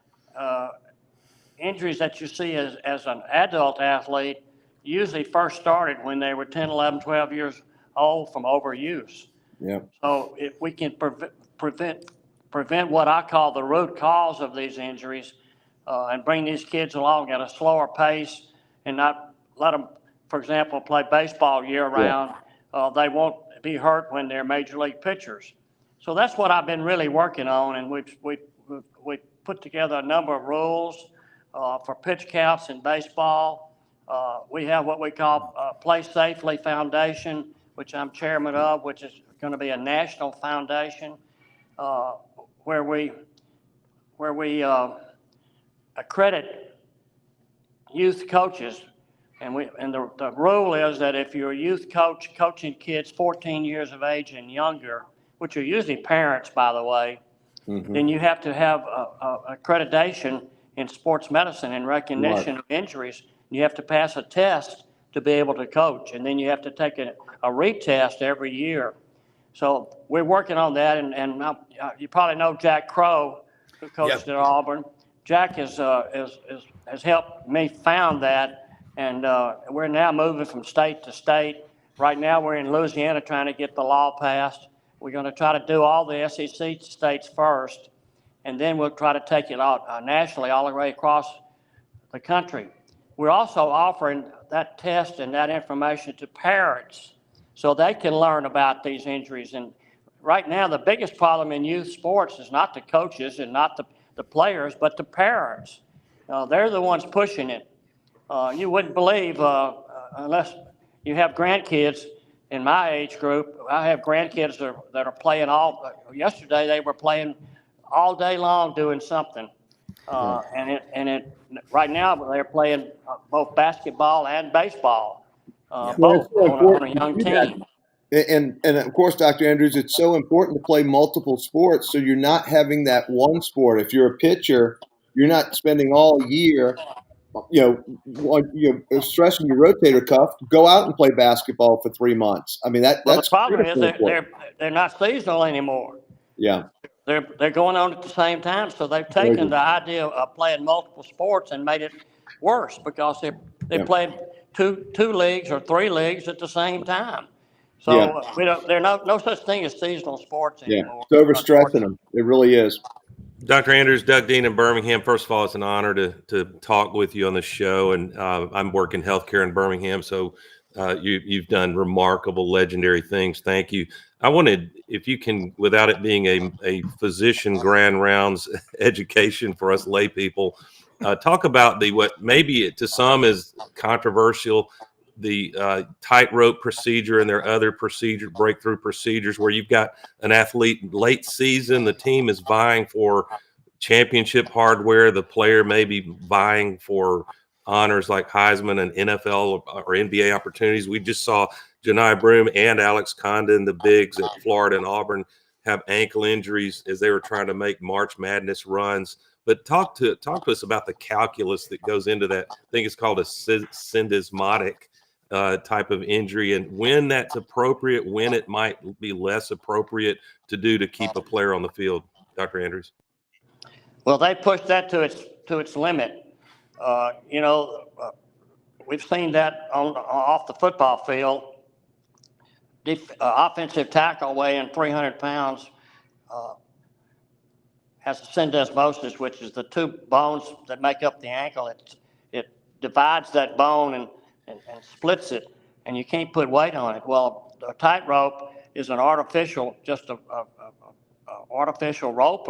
injuries that you see as an adult athlete usually first started when they were 10, 11, 12 years old from overuse. Yeah. So if we can prevent what I call the root cause of these injuries, and bring these kids along at a slower pace and not let them, for example, play baseball year round, they won't be hurt when they're major league pitchers. So that's what I've been really working on, and we put together a number of rules for pitch counts in baseball. We have what we call Play Safely Foundation, which I'm chairman of, which is going to be a national foundation where we accredit youth coaches, and the rule is that if you're a youth coach coaching kids 14 years of age and younger, which are usually parents, by the way, then you have to have accreditation in sports medicine and recognition of injuries. You have to pass a test to be able to coach, and then you have to take a retest every year. So we're working on that, and you probably know Jack Crow, who coached at Auburn. Jack has helped me found that, and we're now moving from state to state. Right now we're in Louisiana trying to get the law passed. We're going to try to do all the SEC states first, and then we'll try to take it out nationally all the way across the country. We're also offering that test and that information to parents so they can learn about these injuries and right now the biggest problem in youth sports is not the coaches and not the players, but the parents. They're the ones pushing it. You wouldn't believe, unless you have grandkids in my age group. I have grandkids that are playing yesterday they were playing all day long doing something. Right now they're playing both basketball and baseball, both It's so on a important to young do that. team. And of course, Dr. Andrews, it's so important to play multiple sports so you're not having that one sport. If you're a pitcher, you're not spending all year, stressing your rotator cuff. Go out and play basketball for 3 months. I mean, Well, the that's problem is critically important. they're not seasonal anymore. Yeah. They're going on at the same time, so they've Very taken good. the idea of playing multiple sports and made it worse because they Yeah. played two leagues or three leagues at the same time. Yeah. So there no such thing as seasonal sports Yeah. anymore. It's overstressing Unfortunately. them. It really is. Dr. Andrews, Doug Dean in Birmingham. First of all, it's an honor to talk with you on the show. And I'm working healthcare in Birmingham, so you've done remarkable, legendary things. Thank you. I wanted, if you can, without it being a physician grand rounds education for us lay people, talk about what maybe to some is controversial, the tightrope procedure and their other breakthrough procedures, where you've got an athlete late season, the team is vying for championship hardware, the player may be vying for honors like Heisman and NFL or NBA opportunities. We just saw Janai Broome and Alex Condon, the bigs at Florida and Auburn, have ankle injuries as they were trying to make March Madness runs. But talk to us about the calculus that goes into that. I think it's called a syndesmotic type of injury, and when that's appropriate, when it might be less appropriate to do to keep a player on the field. Dr. Andrews. Well, they pushed that to its limit. We've seen that off the football field. Offensive tackle weighing 300 pounds has a syndesmosis, which is the two bones that make up the ankle. It divides that bone and splits it, and you can't put weight on it. Well, a tightrope is an artificial, just a artificial rope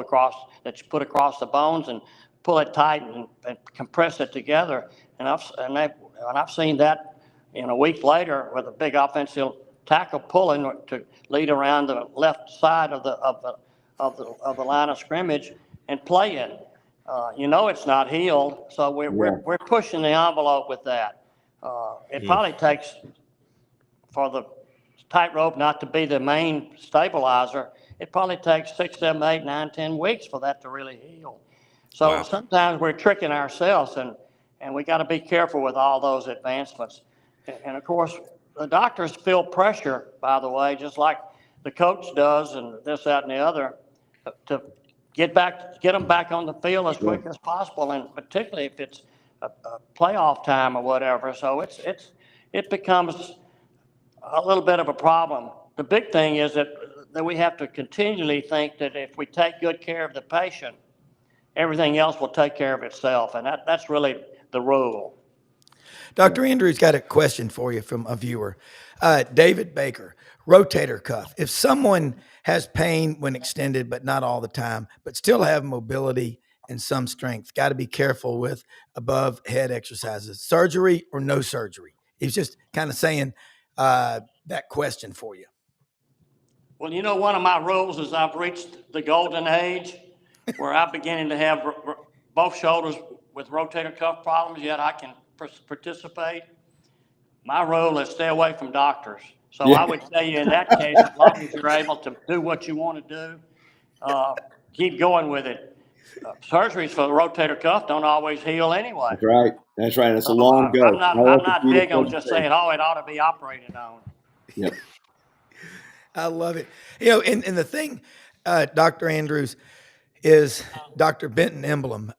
that you put across the bones and pull it tight and compress it together. And I've seen that in a week later with a big offensive tackle pulling to lead around the left side of the line of scrimmage and playing. It's not healed, so we're pushing the envelope with that. It probably takes, for the tightrope not to be the main stabilizer, it probably takes 6, 7, 8, 9, 10 weeks for that to really heal. So sometimes we're tricking ourselves, and we got to be careful with all those advancements. And of course, the doctors feel pressure, by the way, just like the coach does, and this, that, and the other, to get them back on the field as quick as possible, and particularly if it's a playoff time or whatever. So it becomes a little bit of a problem. The big thing is that we have to continually think that if we take good care of the patient, everything else will take care of itself, and that's really the rule. Dr. Andrews got a question for you from a viewer. David Baker, rotator cuff. If someone has pain when extended, but not all the time, but still have mobility and some strength, got to be careful with above head exercises. Surgery or no surgery? He's just kind of saying that question for you. Well, one of my rules is I've reached the golden age where I'm beginning to have both shoulders with rotator cuff problems, yet I can participate. My rule is stay away from doctors. So I would tell you in that case, as long as you're able to do what you want to do, keep going with it. Surgeries for the rotator cuff don't always heal anyway. That's right. It's a long go. I'm not big on just saying, it ought to be operated on. Yep. I love it. And the thing, Dr. Andrews, is Dr. Benton Emblem.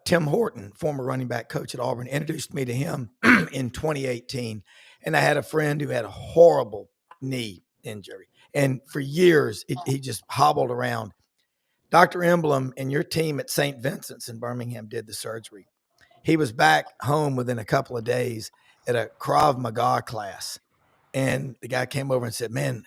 Tim Horton, former running back coach at Auburn, introduced me to him in 2018. And I had a friend who had a horrible knee injury. And for years, he just hobbled around. Dr. Emblem and your team at St. Vincent's in Birmingham did the surgery. He was back home within a couple of days at a Krav Maga class. And the guy came over and said, man,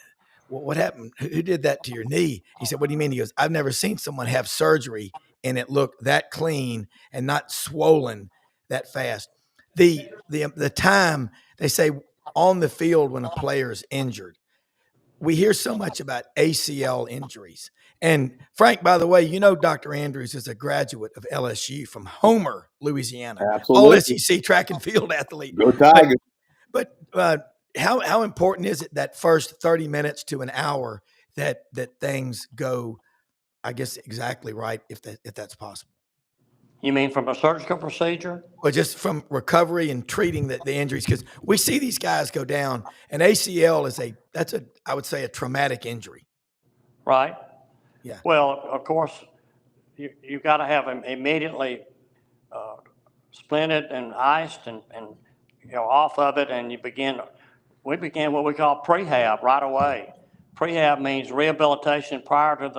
what happened? Who did that to your knee? He said, what do you mean? He goes, I've never seen someone have surgery and it looked that clean and not swollen that fast. The time they say on the field when a player is injured, we hear so much about ACL injuries. And Frank, by the way, you know, Dr. Andrews is a graduate of LSU from Homer, Louisiana, all Absolutely. SEC track and field athlete. Go Tigers. But how important is it that first 30 minutes to an hour that things go, I guess, exactly right, if that's possible? You mean from a surgical procedure? Or just from recovery and treating the injuries? Because we see these guys go down, and ACL is I would say a traumatic injury. Right. Yeah. Well, of course, you got to have them immediately splinted and iced and off of it, and we began what we call prehab right away. Prehab means rehabilitation prior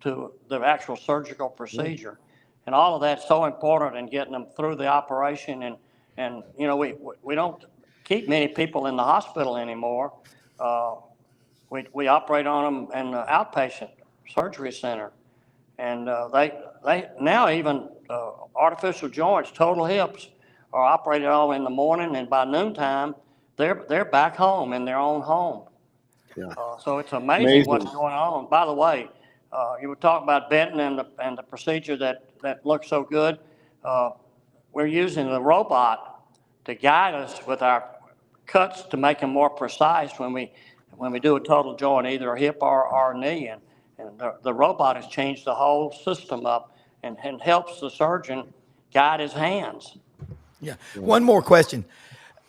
to the actual surgical procedure, and all of that's so important in getting them through the operation. And we don't keep many people in the hospital anymore. We operate on them in the outpatient surgery center, and they now even artificial joints, total hips, are operated on in the morning, and by noontime they're back home in their own home. Yeah. So it's amazing what's going on. By the way, you were talking about Benton and the procedure that looks so good. We're using the robot to guide us with our cuts to make them more precise when we do a total joint, either a hip or a knee. And the robot has changed the whole system up and helps the surgeon guide his hands. Yeah. One more question.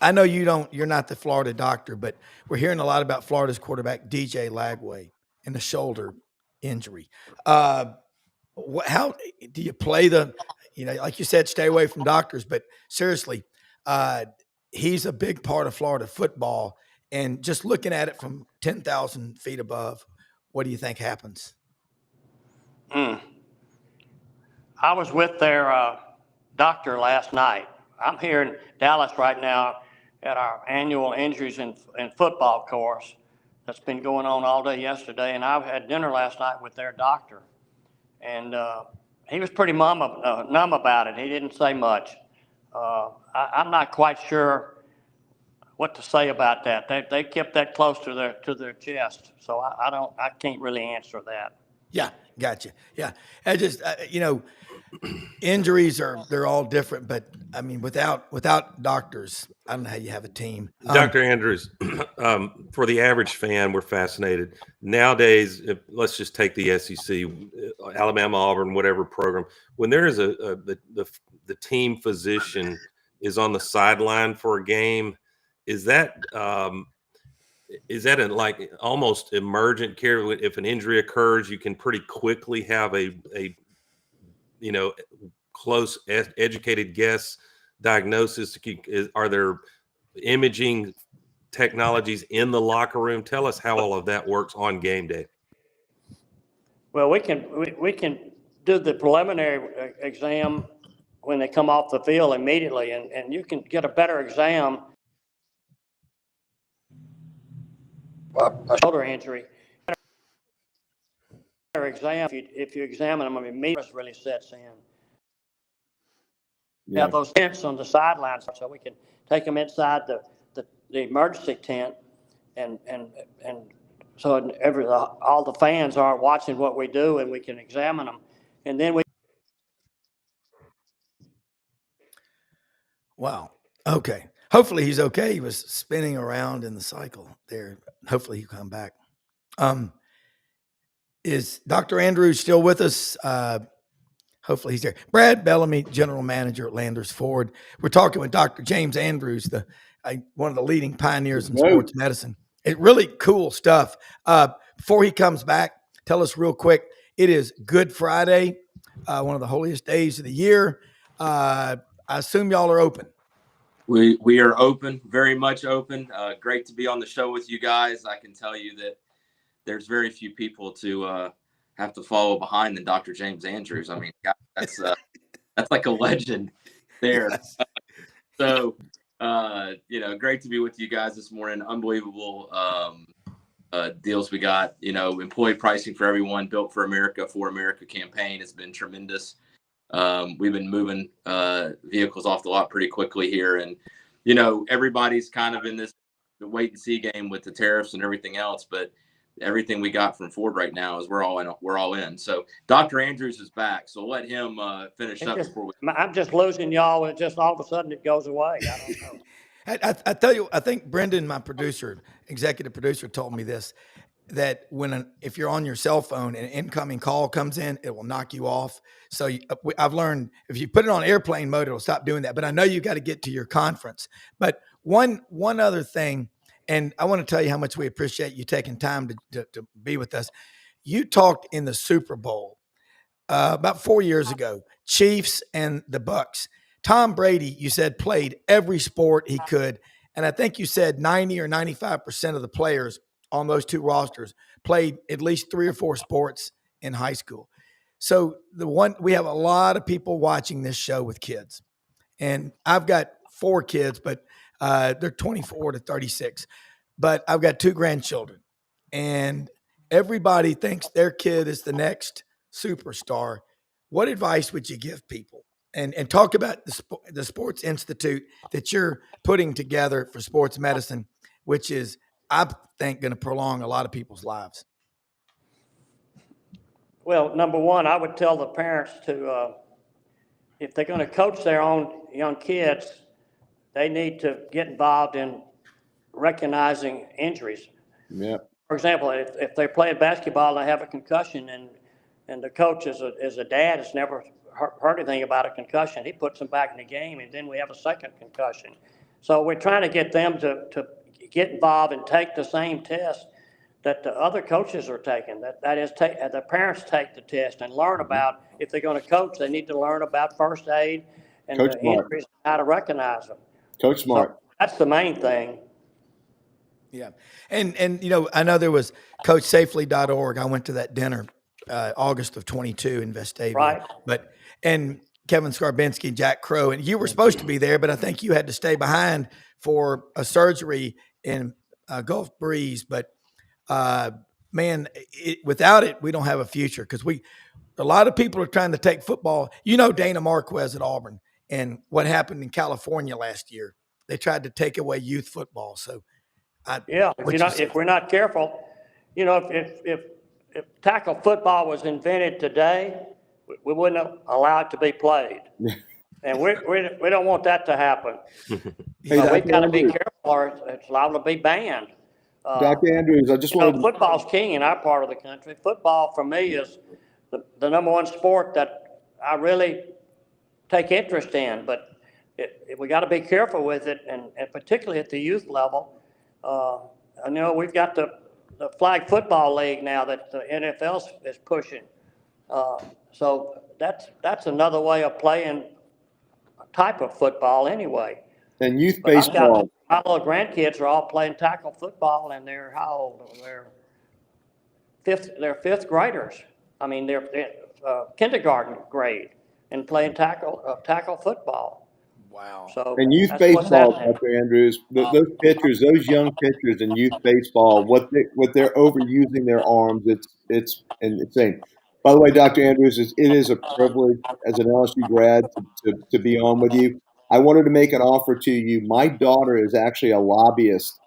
I know you're not the Florida doctor, but we're hearing a lot about Florida's quarterback, DJ Lagway, and the shoulder injury. How do you play like you said, stay away from doctors, but seriously, he's a big part of Florida football. And just looking at it from 10,000 feet above, what do you think happens? I was with their doctor last night. I'm here in Dallas right now at our annual injuries in football course that's been going on all day yesterday, and I had dinner last night with their doctor, and he was pretty numb about it. He didn't say much. I'm not quite sure what to say about that. They kept that close to their chest, so I can't really answer that. Yeah, gotcha. Yeah, I just injuries they're all different, but I mean without doctors, I don't know how you have a team. Dr. Andrews, for the average fan, we're fascinated nowadays. Let's just take the SEC, Alabama, Auburn, whatever program. When there is the team physician is on the sideline for a game, is that a like almost emergent care? If an injury occurs, you can pretty quickly have a close educated guess diagnosis. Are there imaging technologies in the locker room? Tell us how all of that works on game day. Well, we can do the preliminary exam when they come off the field immediately, and you can get a better exam. A shoulder injury. Better exam if you examine them, immediately really sets in. Yeah. Have those tents on the sidelines, so we can take them inside the emergency tent, and so all the fans are watching what we do, and we can examine them, and then we. Wow. Okay. Hopefully he's okay. He was spinning around in the cycle there. Hopefully he'll come back. Is Dr. Andrews still with us? Hopefully he's there. Brad Bellamy, general manager at Landers Ford. We're talking with Dr. James Andrews, one of the leading pioneers in sports medicine. It's really cool stuff. Before he comes back, tell us real quick. It is Good Friday, one of the holiest days of the year. I assume y'all are open. We are open, very much open. Great to be on the show with you guys. I can tell you that there's very few people to have to follow behind than Dr. James Andrews. I mean, that's like a legend there. Yes. So, great to be with you guys this morning. Unbelievable deals we got. Employee pricing for everyone, built for America, for America campaign has been tremendous. We've been moving vehicles off the lot pretty quickly here, and everybody's kind of in this wait and see game with the tariffs and everything else. But everything we got from Ford right now is we're all in. So Dr. Andrews is back, so let him finish up before we. I'm just losing y'all, and just all of a sudden it goes away. I don't know. I tell you, I think Brenden, my producer, executive producer, told me this, that if you're on your cell phone and an incoming call comes in, it will knock you off. So I've learned if you put it on airplane mode, it'll stop doing that. But I know you got to get to your conference. But one other thing, and I want to tell you how much we appreciate you taking time to be with us. You talked in the Super Bowl about 4 years ago, Chiefs and the Bucks. Tom Brady, you said, played every sport he could. And I think you said 90 or 95% of the players on those two rosters played at least 3 or 4 sports in high school. So we have a lot of people watching this show with kids. And I've got 4 kids, but they're 24 to 36. But I've got 2 grandchildren. And everybody thinks their kid is the next superstar. What advice would you give people? And talk about the Sports Institute that you're putting together for sports medicine, which is, I think, going to prolong a lot of people's lives. Well, number one, I would tell the parents to, if they're going to coach their own young kids, they need to get involved in recognizing injuries. Yeah. For example, if they're playing basketball and they have a concussion, and the coach is a dad has never heard anything about a concussion, he puts them back in the game, and then we have a second concussion. So we're trying to get them to get involved and take the same test that the other coaches are taking. That is, the parents take the test and learn about, if they're going to coach, they need to learn about first aid and Coach the Smart. injuries, how to recognize them. Coach Smart. So that's the main thing. Yeah. And I know there was CoachSafely.org. I went to that dinner August of 22 in Vestavia. Right. And Kevin Skarbinski, Jack Crow, and you were supposed to be there, but I think you had to stay behind for a surgery in Gulf Breeze. But man, without it, we don't have a future, because a lot of people are trying to take football. Dana Marquez at Auburn and what happened in California last year. They tried to take away youth football. So if we're not careful, if tackle football was invented today, we wouldn't allow it to be played. And we don't want that to happen. So we've got to be careful, or it's liable to be banned. Dr. Andrews, I just wanted football's king in our part of the country. Football, for me, is the number one sport that I really take interest in. But we got to be careful with it, and particularly at the youth level. We've got the flag football league now that the NFL is pushing. So that's another way of playing a type of football anyway. And youth baseball. My little grandkids are all playing tackle football, and they're how old? They're fifth graders. I mean, they're kindergarten grade and playing tackle football. Wow. So and youth baseball, Dr. Andrews, those pitchers, those young pitchers in youth baseball, what they're overusing their arms, it's insane. By the way, Dr. Andrews, it is a privilege as an LSU grad to be on with you. I wanted to make an offer to you. My daughter is actually a lobbyist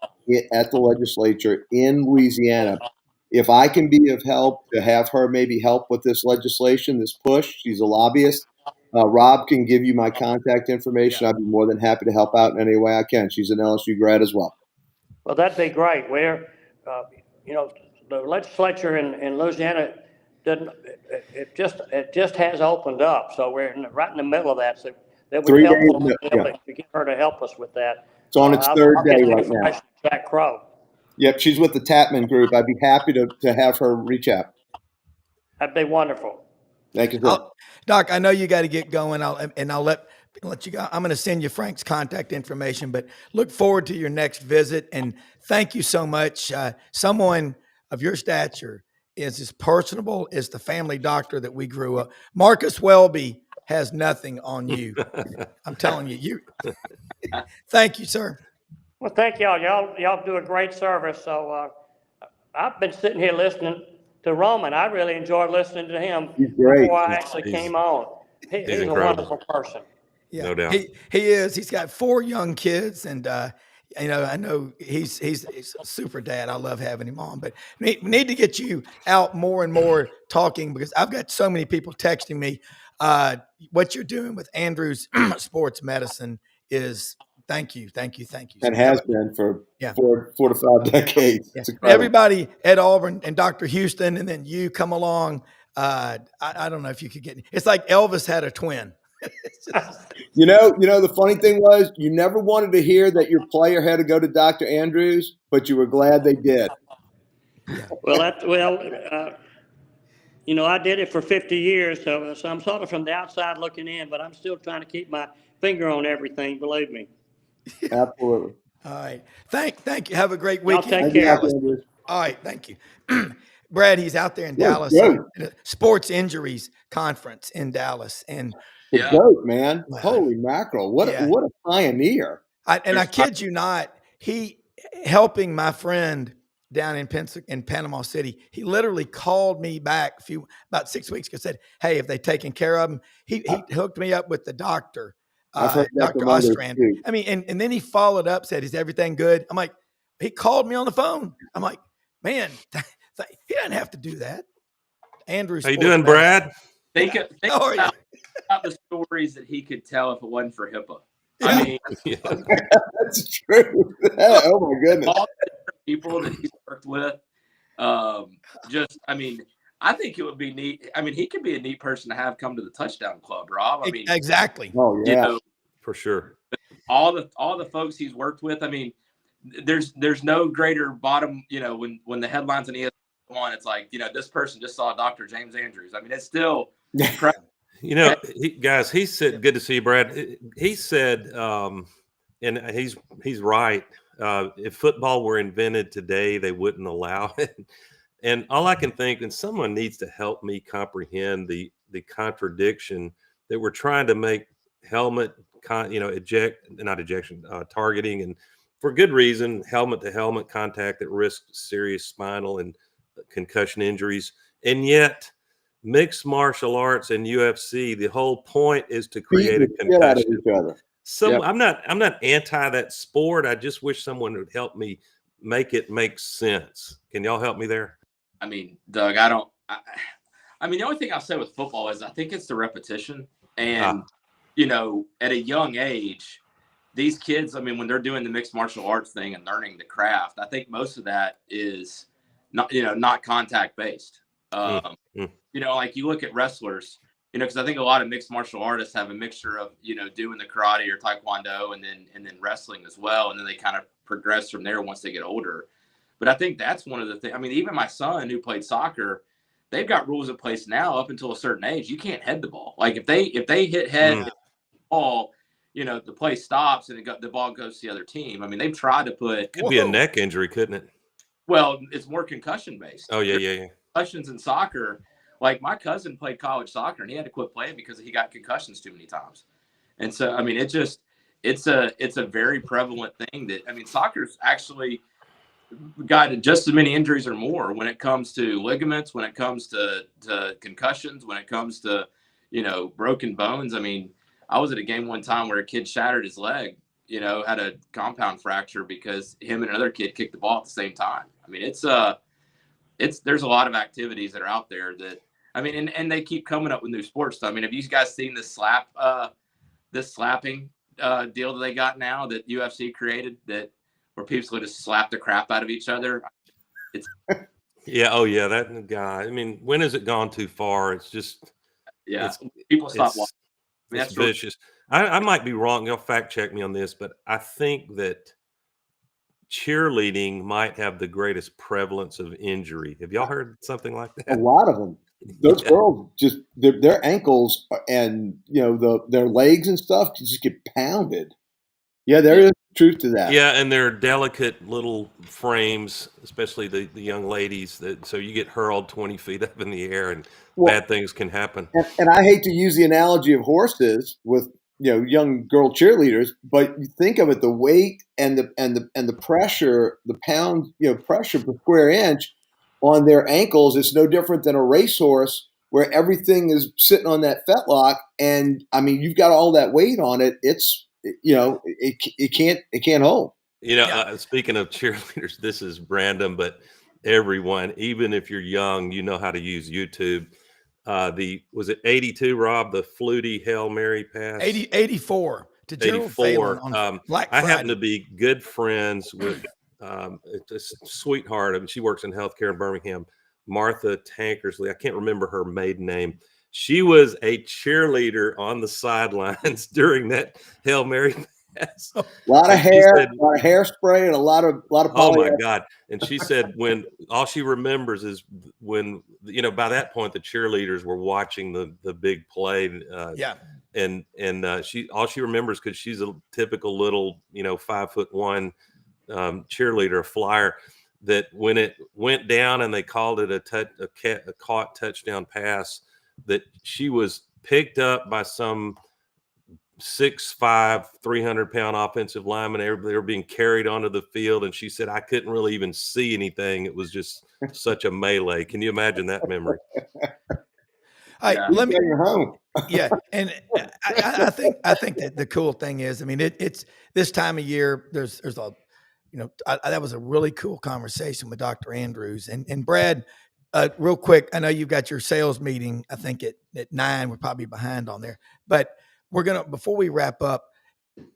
at the legislature in Louisiana. If I can be of help to have her maybe help with this legislation, this push, she's a lobbyist. Rob can give you my contact information. I'd be more than happy to help out in any way I can. She's an LSU grad as well. Well, that'd be great. We're, the legislature in Louisiana didn't. It just has opened up, so we're right in the middle of that. So that would help to get her to help us with that. It's on its third day right now. Jack Crow. Yep, she's with the Tapman group. I'd be happy to have her reach out. That'd be wonderful. Thank you, sir. Doc, I know you got to get going. I'll let you go. I'm going to send you Frank's contact information, but look forward to your next visit. And thank you so much. Someone of your stature is as personable as the family doctor that we grew up. Marcus Welby has nothing on you. I'm telling you. Thank you, sir. Well, thank y'all. Y'all do a great service. So I've been sitting here listening to Roman. I really enjoyed listening to him He's great. before I actually came on. he's He's a incredible. wonderful person. Yeah, No doubt. he is. He's got 4 young kids, and I know he's a super dad. I love having him on, but need to get you out more and more talking, because I've got so many people texting me. What you're doing with Andrews Sports Medicine is thank you. And has been for Yeah. 4 to 5 decades. Yeah. It's incredible. Everybody at Auburn and Dr. Houston, and then you come along. I don't know if you could get. It's like Elvis had a twin. You know, the funny thing was, you never wanted to hear that your player had to go to Dr. Andrews, but you were glad they did. Well, I did it for 50 years, so I'm sort of from the outside looking in, but I'm still trying to keep my finger on everything, believe me. Absolutely. All right. Thank you. Have a great Y'all weekend. take care. Dr. Andrews. All right. Thank you. Brad, he's out there in What a Dallas, goat. at a sports injuries conference in Dallas. And The Yeah. goat, man. Wow. Holy mackerel. What Yeah. a pioneer. I kid you not, he helping my friend down in Panama City. He literally called me back about 6 weeks ago, said, "Hey, have they taken care of him?" He hooked me up with the doctor, I've heard that Dr. from others Ostrander. too. I mean, and then he followed up, said, "Is everything good?" I'm like, he called me on the phone. I'm like, man, he doesn't have to do that. Andrew, How you doing, Brad? Think How are you? about the stories that he could tell if it wasn't for HIPAA. Yeah. I mean, Yeah. That's true. Oh my goodness. all the different people that he's worked with. I think it would be neat. I mean, he could be a neat person to have come to the Touchdown Club, Rob. I mean, Exactly. Oh yeah. For sure. all the folks he's worked with. I mean, there's no greater bottom. When the headlines on ESPN, it's like, this person just saw Dr. James Andrews. I mean, it's still impressive. Guys, he said, good to see you, Brad. He said, and he's right. If football were invented today, they wouldn't allow it. And all I can think, and someone needs to help me comprehend the contradiction that we're trying to make helmet, targeting, and for good reason, helmet to helmet contact that risks serious spinal and concussion injuries, and yet mixed martial arts and UFC, the whole point is to create a Beating the shit out of concussion. each other. So I'm not anti that sport. I just wish someone would help me make it make sense. Can y'all help me there? I mean, Doug, I mean, the only thing I'll say with football is I think it's the repetition. And, at a young age, these kids, I mean, when they're doing the mixed martial arts thing and learning the craft, I think most of that is not contact based. Like you look at wrestlers, because I think a lot of mixed martial artists have a mixture of, doing the karate or taekwondo and then wrestling as well. And then they kind of progress from there once they get older. But I think that's one of the things. I mean, even my son who played soccer, they've got rules in place now up until a certain age. You can't head the ball. Like if they hit head the ball, the play stops and the ball goes to the other team. I mean, they've tried to put. Could be a neck injury, couldn't it? Well, it's more concussion based. Oh yeah. Concussions in soccer. Like my cousin played college soccer and he had to quit playing because he got concussions too many times. And so, I mean, it's a very prevalent thing that, I mean, soccer's actually got just as many injuries or more when it comes to ligaments, when it comes to concussions, when it comes to, broken bones. I mean, I was at a game one time where a kid shattered his leg, had a compound fracture because him and another kid kicked the ball at the same time. I mean, there's a lot of activities that are out there that, I mean, and they keep coming up with new sports stuff. I mean, have you guys seen this slapping deal that they got now that UFC created where people just slap the crap out of each other? Yeah. Oh yeah. That guy. I mean, when has it gone too far? It's just, People stop watching. I mean, it's vicious. I might be wrong. You'll fact check me on this, but I think that cheerleading might have the greatest prevalence of injury. Have y'all heard something like that? A lot of them. Those girls just their ankles and their legs and stuff just get pounded. Yeah, there is truth to that. Yeah, and they're delicate little frames, especially the young ladies. So you get hurled 20 feet up in the air, and bad things can happen. And I hate to use the analogy of horses with young girl cheerleaders, but you think of it, the weight and the pressure, the pound pressure per square inch. on their ankles. It's no different than a racehorse where everything is sitting on that fetlock. And I mean, you've got all that weight on it. It's, it can't hold. Speaking of cheerleaders, this is random, but everyone, even if you're young, you know how to use YouTube. Was it 82, Rob, the Flutie Hail Mary pass? 84 to Gerald Phelan on Black Friday. I happen to be good friends with a sweetheart. I mean, she works in healthcare in Birmingham, Martha Tankersley. I can't remember her maiden name. She was a cheerleader on the sidelines during that Hail Mary pass. A lot of hair, a lot of hairspray, and a lot of oh my God. And she said when all she remembers is when, by that point, the cheerleaders were watching the big play. And all she remembers, because she's a typical little, 5'1" cheerleader, a flyer, that when it went down and they called it a caught touchdown pass, that she was picked up by some 6'5", 300-pound offensive lineman. They were being carried onto the field, and she said, I couldn't really even see anything. It was just such a melee. Can you imagine that memory? Let me go home. Yeah, and I think that the cool thing is, I mean, it's this time of year. There's a, that was a really cool conversation with Dr. Andrews and Brad. Real quick, I know you've got your sales meeting. I think at 9. We're probably behind on there, but before we wrap up,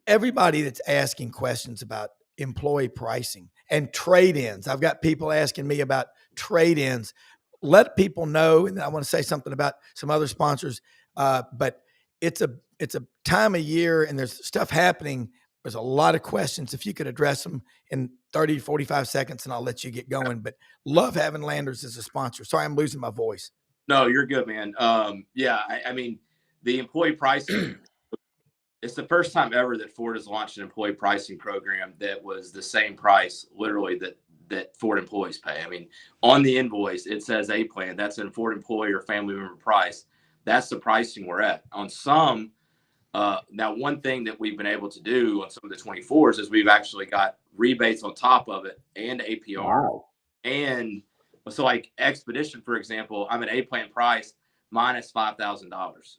everybody that's asking questions about employee pricing and trade-ins. I've got people asking me about trade-ins. Let people know, and I want to say something about some other sponsors. But it's a time of year, and there's stuff happening. There's a lot of questions. If you could address them in 30 to 45 seconds, and I'll let you get going. But love having Landers as a sponsor. Sorry, I'm losing my voice. No, you're good, man. I mean, the employee pricing, it's the first time ever that Ford has launched an employee pricing program that was the same price, literally, that Ford employees pay. I mean, on the invoice, it says A plan. That's a Ford employee or family member price. That's the pricing we're at. On some, now one thing that we've been able to do on some of the 24s is we've actually got rebates on top of it and APR. Wow. And so like Expedition, for example, I'm at A plan price minus $5,000.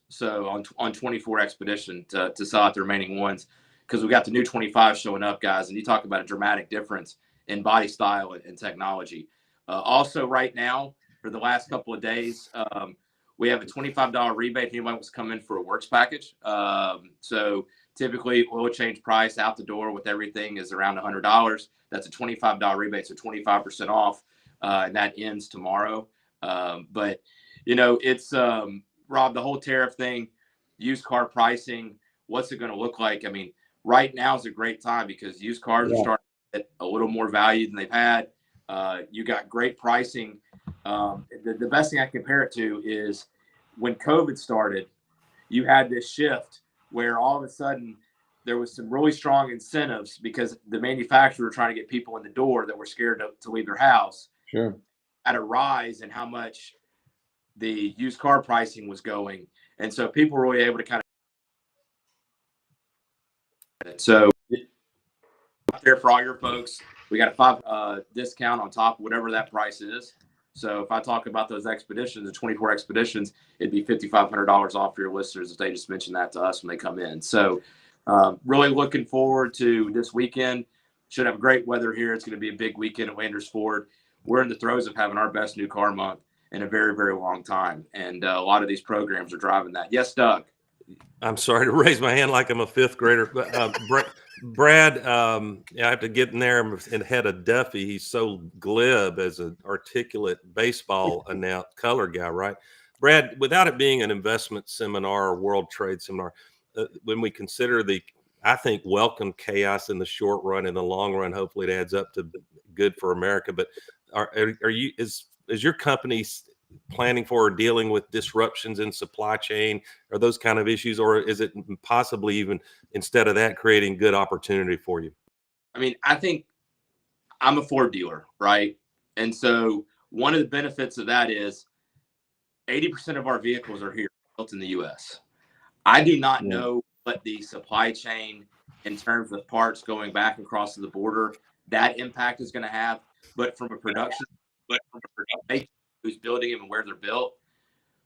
So on 24 Expedition to sell out the remaining ones, because we got the new 25 showing up, guys. And you talk about a dramatic difference in body style and technology. Also right now, for the last couple of days, we have a $25 rebate if anybody wants to come in for a works package. So typically oil change price out the door with everything is around $100. That's a $25 rebate, so 25% off. And that ends tomorrow. But it's Rob, the whole tariff thing, used car pricing, what's it going to look like? I mean, right now is a great time because used cars are starting to get a little more value than they've had. You got great pricing. The best thing I compare it to is when COVID started, you had this shift where all of a sudden there was some really strong incentives because the manufacturer were trying to get people in the door that were scared to leave their house. Sure. At a rise in how much the used car pricing was going. And so people were really able to kind of, so out there for all your folks, we got a 5 discount on top of whatever that price is. So if I talk about those expeditions, the 24 expeditions, it'd be $5,500 off for your listeners if they just mention that to us when they come in. So really looking forward to this weekend. Should have great weather here. It's going to be a big weekend at Landers Ford. We're in the throes of having our best new car month in a very, very long time. And a lot of these programs are driving that. Yes, Doug. I'm sorry to raise my hand like I'm a fifth grader, but Brad, I have to get in there and head of Duffy. He's so glib as an articulate baseball color guy, right? Brad, without it being an investment seminar or world trade seminar, when we consider I think welcome chaos in the short run, in the long run, hopefully it adds up to good for America. But is your company planning for or dealing with disruptions in supply chain or those kind of issues, or is it possibly even instead of that creating good opportunity for you? I mean, I think I'm a Ford dealer, right? And so one of the benefits of that is 80% of our vehicles are here built in the U.S. I do not know what the supply chain in terms of parts going back across the border, that impact is going to have. But from a production but from a production who's building them and where they're built,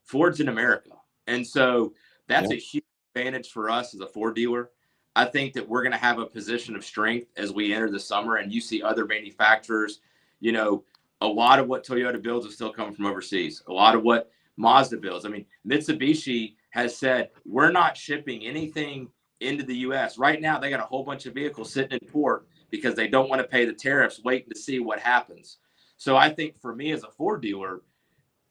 Ford's in America. And so that's a huge advantage for us as a Ford dealer. I think that we're going to have a position of strength as we enter the summer, and you see other manufacturers, you know, a lot of what Toyota builds is still coming from overseas. A lot of what Mazda builds. I mean, Mitsubishi has said, we're not shipping anything into the U.S. Right now, they got a whole bunch of vehicles sitting in port because they don't want to pay the tariffs, waiting to see what happens. So I think for me as a Ford dealer,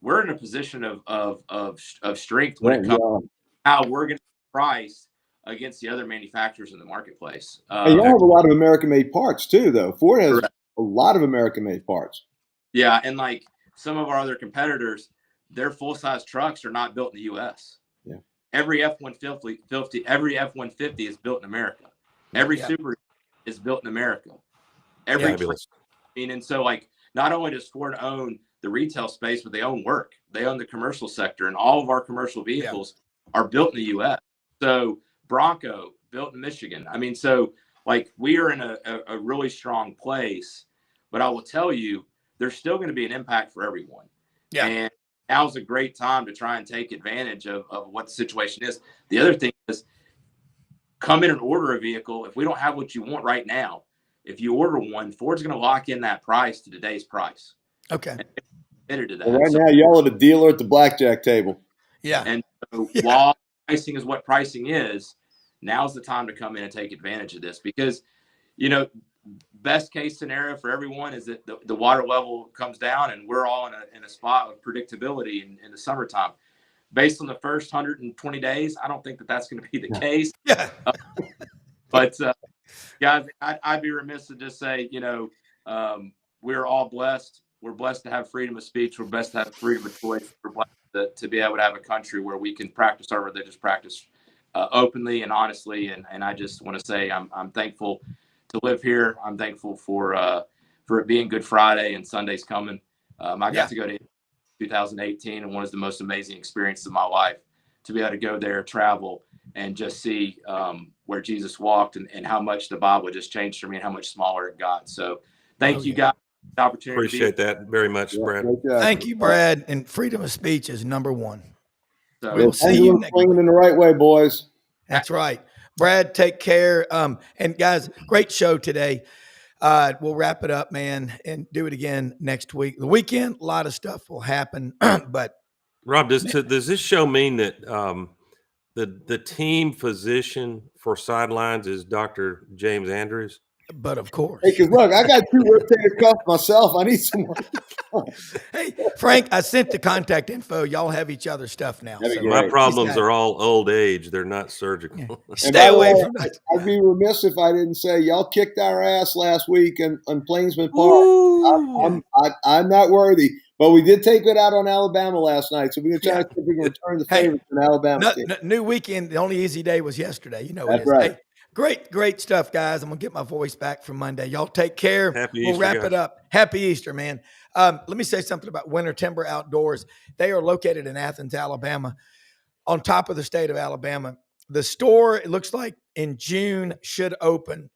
we're in a position of strength when it comes to how we're going to price against the other manufacturers in the marketplace. And y'all have a lot of American-made parts too, though. Ford has a lot of American-made parts. Yeah, and like some of our other competitors, their full-size trucks are not built in the U.S. Yeah. Every F-150 is built in America. Every Super is built in America. And so like not only does Ford own the retail space, but they own work. They own the commercial sector, and all of our commercial vehicles are built in the U.S. So Bronco built in Michigan. I mean, so like we are in a really strong place, but I will tell you, there's still going to be an impact for everyone. Yeah. And now's a great time to try and take advantage of what the situation is. The other thing is come in and order a vehicle. If we don't have what you want right now, if you order one, Ford's going to lock in that price to today's price. Okay. To that. Well, right now, y'all are the dealer at the blackjack table. Yeah. And so while pricing is what pricing is, now's the time to come in and take advantage of this because, you know, best case scenario for everyone is that the water level comes down and we're all in a spot of predictability in the summertime. Based on the first 120 days, I don't think that that's going to be the case. Yeah. But guys, I'd be remiss to just say, you know, we're all blessed. We're blessed to have freedom of speech. We're blessed to have freedom of choice. We're blessed to be able to have a country where we can practice our religious practice openly and honestly. And I just want to say I'm thankful to live here. I'm thankful for it being Good Friday and Sunday's coming. I got to go to 2018, and one of the most amazing experiences of my life to be able to go there, travel, and just see where Jesus walked and how much the Bible just changed for me and how much smaller it got. So thank you guys. Opportunity. Appreciate that very much, Brad. Thank you, Brad. And freedom of speech is number one. So we'll see you next week. In the right way, boys. That's right. Brad, take care. And guys, great show today. We'll wrap it up, man, and do it again next week. The weekend, a lot of stuff will happen. But Rob, does this show mean that the team physician for sidelines is Dr. James Andrews? But of course. Hey, because look, I got 2 rotator cuffs myself. I need some more. Hey, Frank, I sent the contact info. Y'all have each other's stuff now. So my problems are all old age. They're not surgical. Yeah. Stay away from that. I'd be remiss if I didn't say y'all kicked our ass last week on Plainsman Park. I'm not worthy. But we did take it out on Alabama last night, so we're going to try to see if we can return the favor to Alabama. New weekend, the only easy day was yesterday. You know that's right. Hey, great stuff, guys. I'm going to get my voice back for Monday. Y'all take care. We'll wrap it up. Happy Easter, man. Let me say something about Winter Timber Outdoors. They are located in Athens, Alabama, on top of the state of Alabama. The store, it looks like in June, should open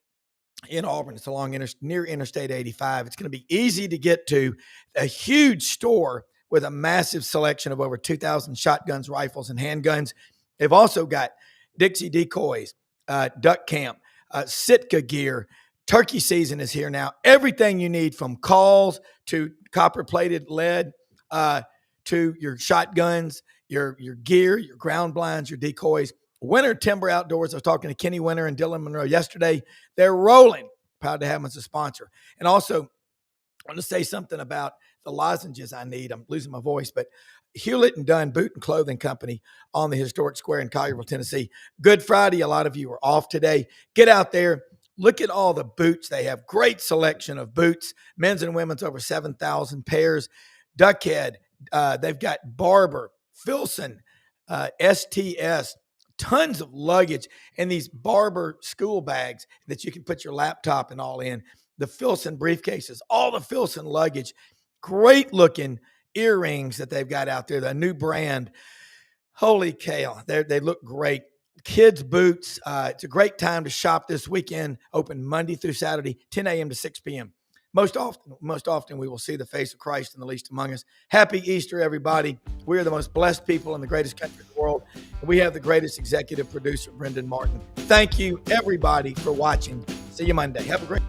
in Auburn. It's along near Interstate 85. It's going to be easy to get to. A huge store with a massive selection of over 2,000 shotguns, rifles, and handguns. They've also got Dixie decoys, duck camp, Sitka gear. Turkey season is here now. Everything you need from calls to copper-plated lead to your shotguns, your gear, your ground blinds, your decoys. Winter Timber Outdoors. I was talking to Kenny Winter and Dylan Monroe yesterday. They're rolling. Proud to have them as a sponsor. And also, I want to say something about the lozenges I need. I'm losing my voice, but Hewlett and Dunn Boot and Clothing Company on the historic square in Collierville, Tennessee. Good Friday. A lot of you are off today. Get out there. Look at all the boots. They have great selection of boots, men's and women's, over 7,000 pairs. Duckhead, they've got Barber, Filson, STS, tons of luggage, and these Barber school bags that you can put your laptop and all in. The Filson briefcases, all the Filson luggage, great looking earrings that they've got out there, the new brand. Holy cow, they look great. Kids' boots. It's a great time to shop this weekend. Open Monday through Saturday, 10 a.m. to 6 p.m. most often we will see the face of Christ in the least among us. Happy Easter, everybody. We are the most blessed people in the greatest country in the world. And we have the greatest executive producer, Brenden Martin. Thank you, everybody, for watching. See you Monday. Have a great